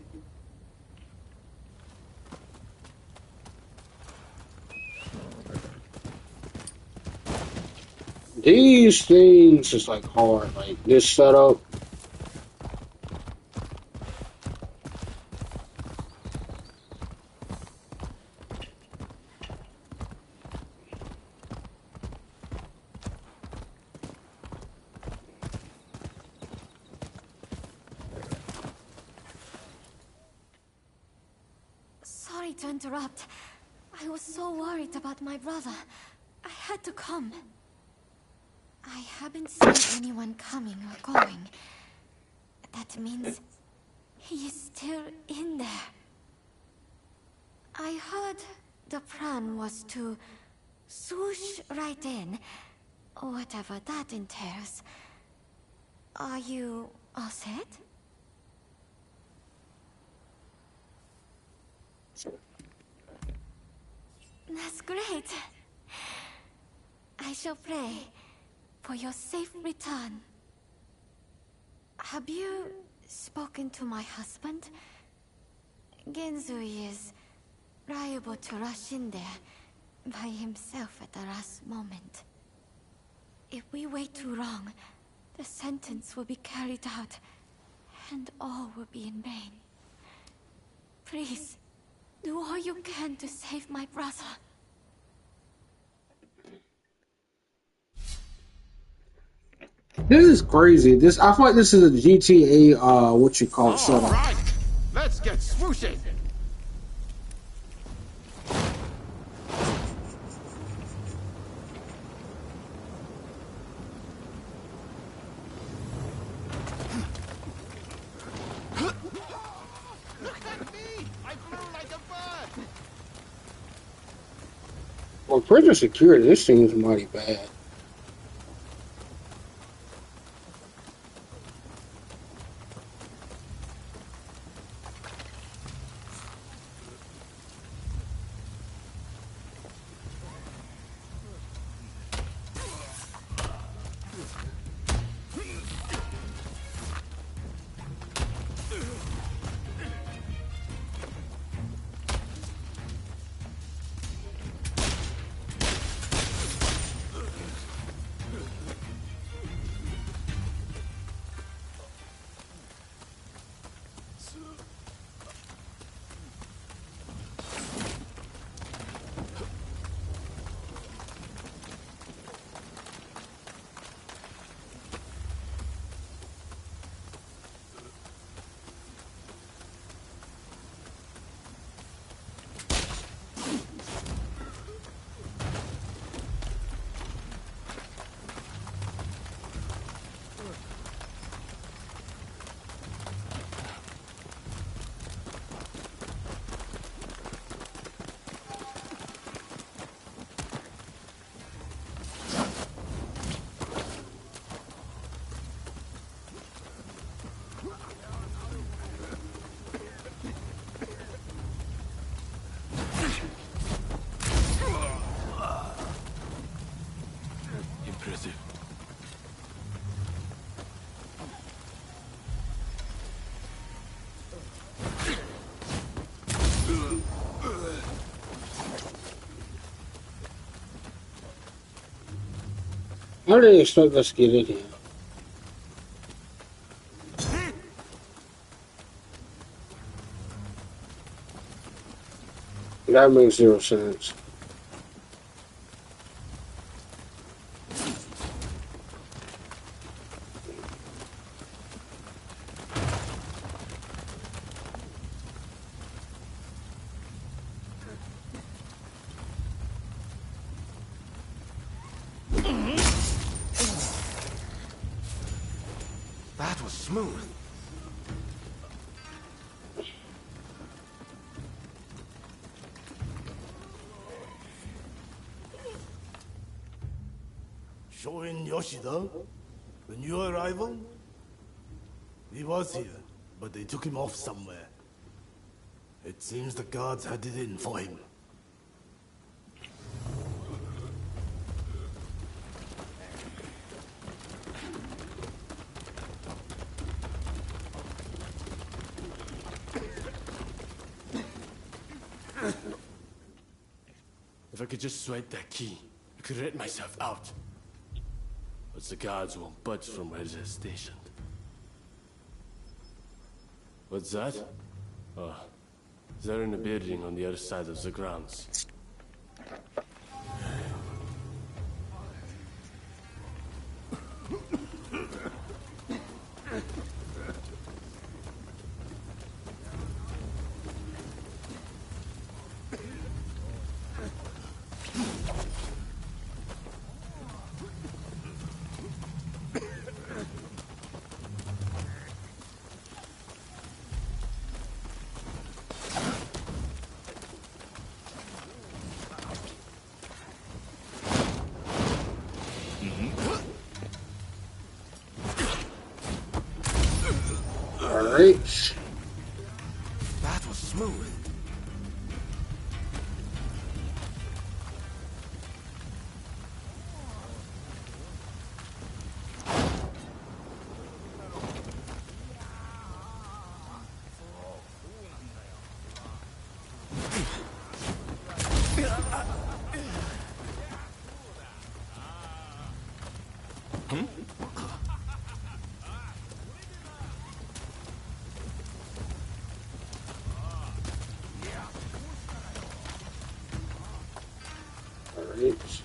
these things is like hard. Like, this setup. Sorry to interrupt. I was so worried about my brother. I had to come. I haven't seen anyone coming or going. That means he is still in there. I heard the plan was to swoosh right in, whatever that entails. Are you all set? That's great. I shall pray for your safe return. Have you spoken to my husband? Genzui is liable to rush in there by himself at the last moment. If we wait too long, the sentence will be carried out, and all will be in vain. Please, do all you can to save my brother. This is crazy. I feel like this is a GTA, what you call it, setup. All right, let's get swooshing. Well, prison security, this seems mighty bad. How do they expect us to get in here? That makes zero sense. That was smooth. Shoin Yoshida? The new arrival? He was here, but they took him off somewhere. It seems the guards had it in for him. If I could just swipe that key, I could let myself out. But the guards won't budge from where they're stationed. What's that? Oh, they're in a building on the other side of the grounds. Alright. That was smooth. Alright.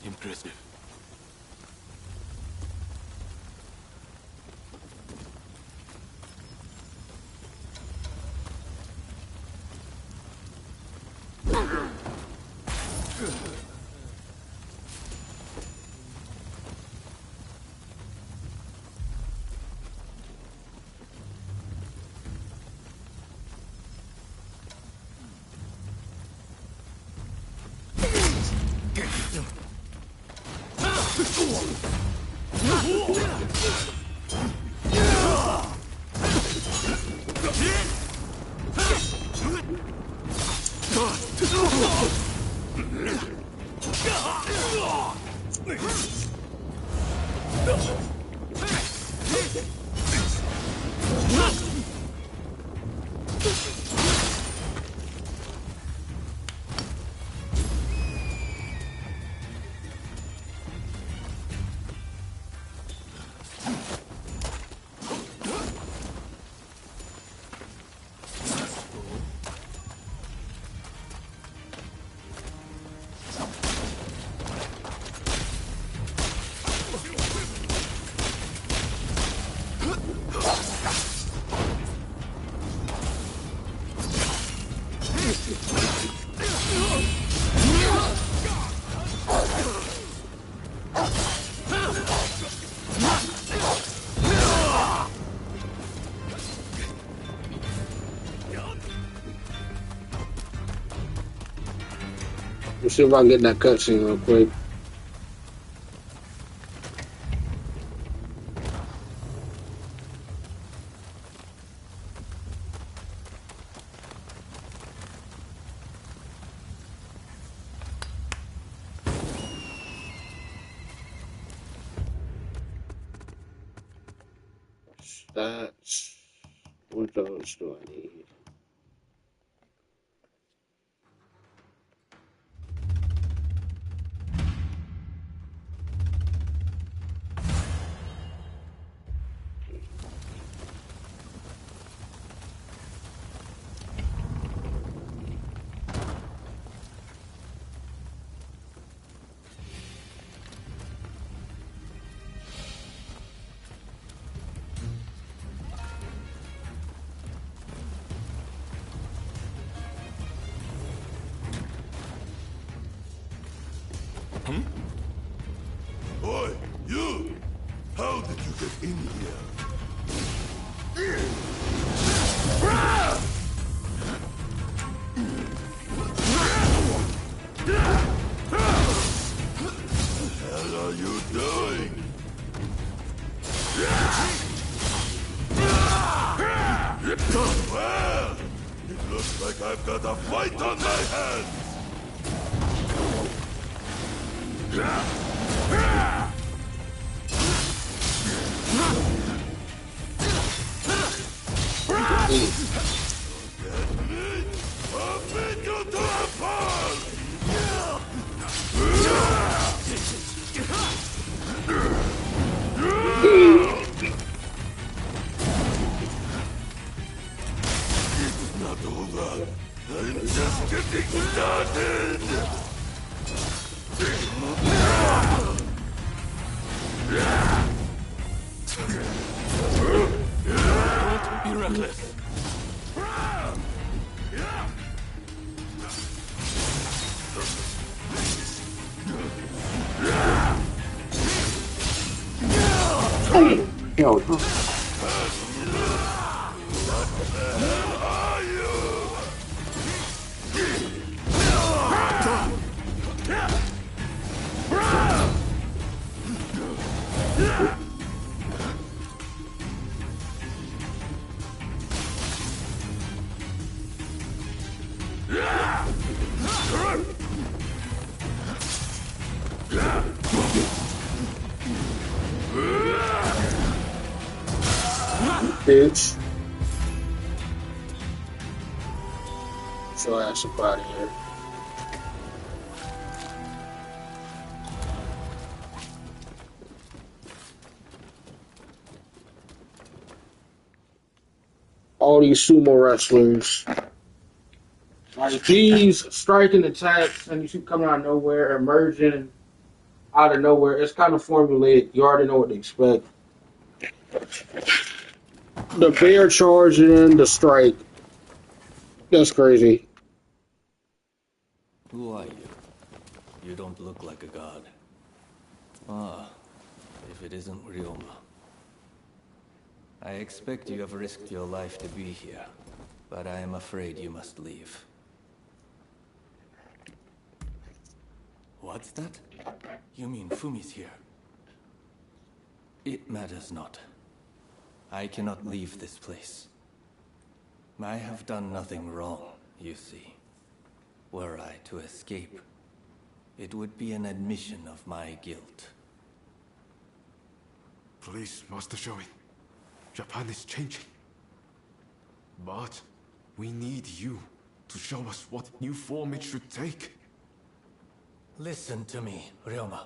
Impressive. Let's see if I can get that cutscene real quick. Stats. What those do I need? How did you get in here? What the hell are you doing? Well, it looks like I've got a fight on my hands. I'll beat you to a pulp! It's not over. I'm just getting started. Don't be reckless. Yo, bitch. Get your ass up out of here. All these sumo wrestlers. Like these striking attacks, and you see coming out of nowhere, emerging out of nowhere. It's kind of formulated. You already know what to expect. The bear charging in, the strike. That's crazy. Who are you? You don't look like a god. Ah, if it isn't Ryoma. I expect you have risked your life to be here, but I am afraid you must leave. What's that? You mean Fumi's here? It matters not. I cannot leave this place. I have done nothing wrong, you see. Were I to escape, it would be an admission of my guilt. Please, Master Shoin. Japan is changing. But we need you to show us what new form it should take. Listen to me, Ryoma.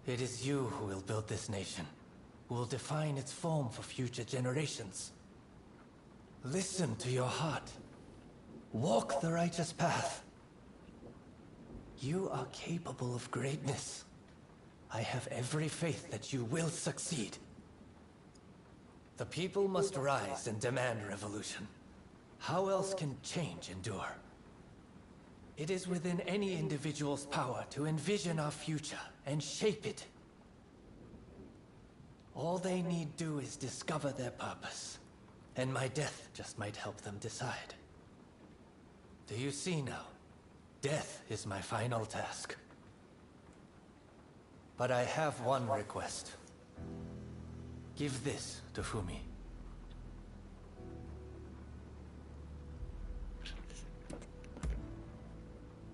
It is you who will build this nation, who will define its form for future generations. Listen to your heart. Walk the righteous path. You are capable of greatness. I have every faith that you will succeed. The people must rise and demand revolution. How else can change endure? It is within any individual's power to envision our future and shape it. All they need do is discover their purpose, and my death just might help them decide. Do you see now? Death is my final task. But I have one request. Give this to Fumi.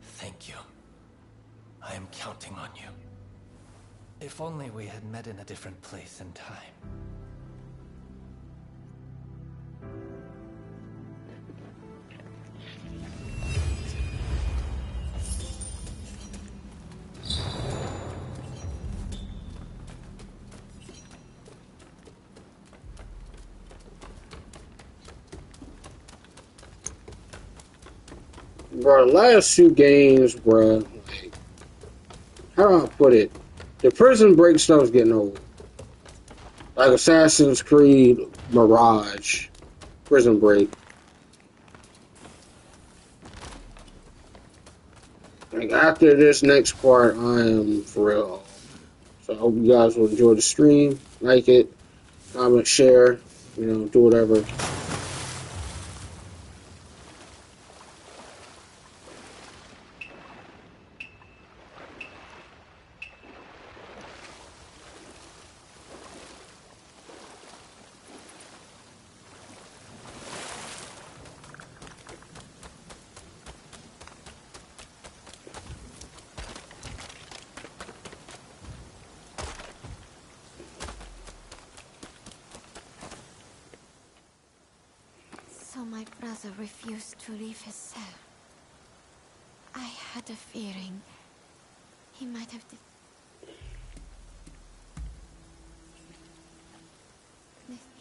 Thank you. I am counting on you. If only we had met in a different place and time. Bro, the last few games, bro, like, how do I put it? The prison break stuff's getting old. Like Assassin's Creed Mirage, Prison Break. Like after this next part, I am for real So I hope you guys will enjoy the stream. Like it, comment, share, do whatever. So my brother refused to leave his cell. I had a feeling he might have...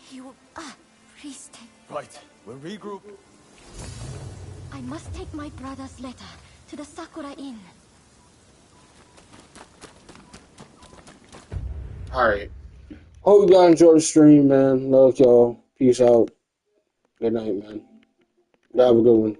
He will... please stay. Right, we'll regroup. I must take my brother's letter to the Sakura Inn. Alright. Hope you guys enjoyed the stream, man. Love y'all. Peace out. Good night, man. Have a good one.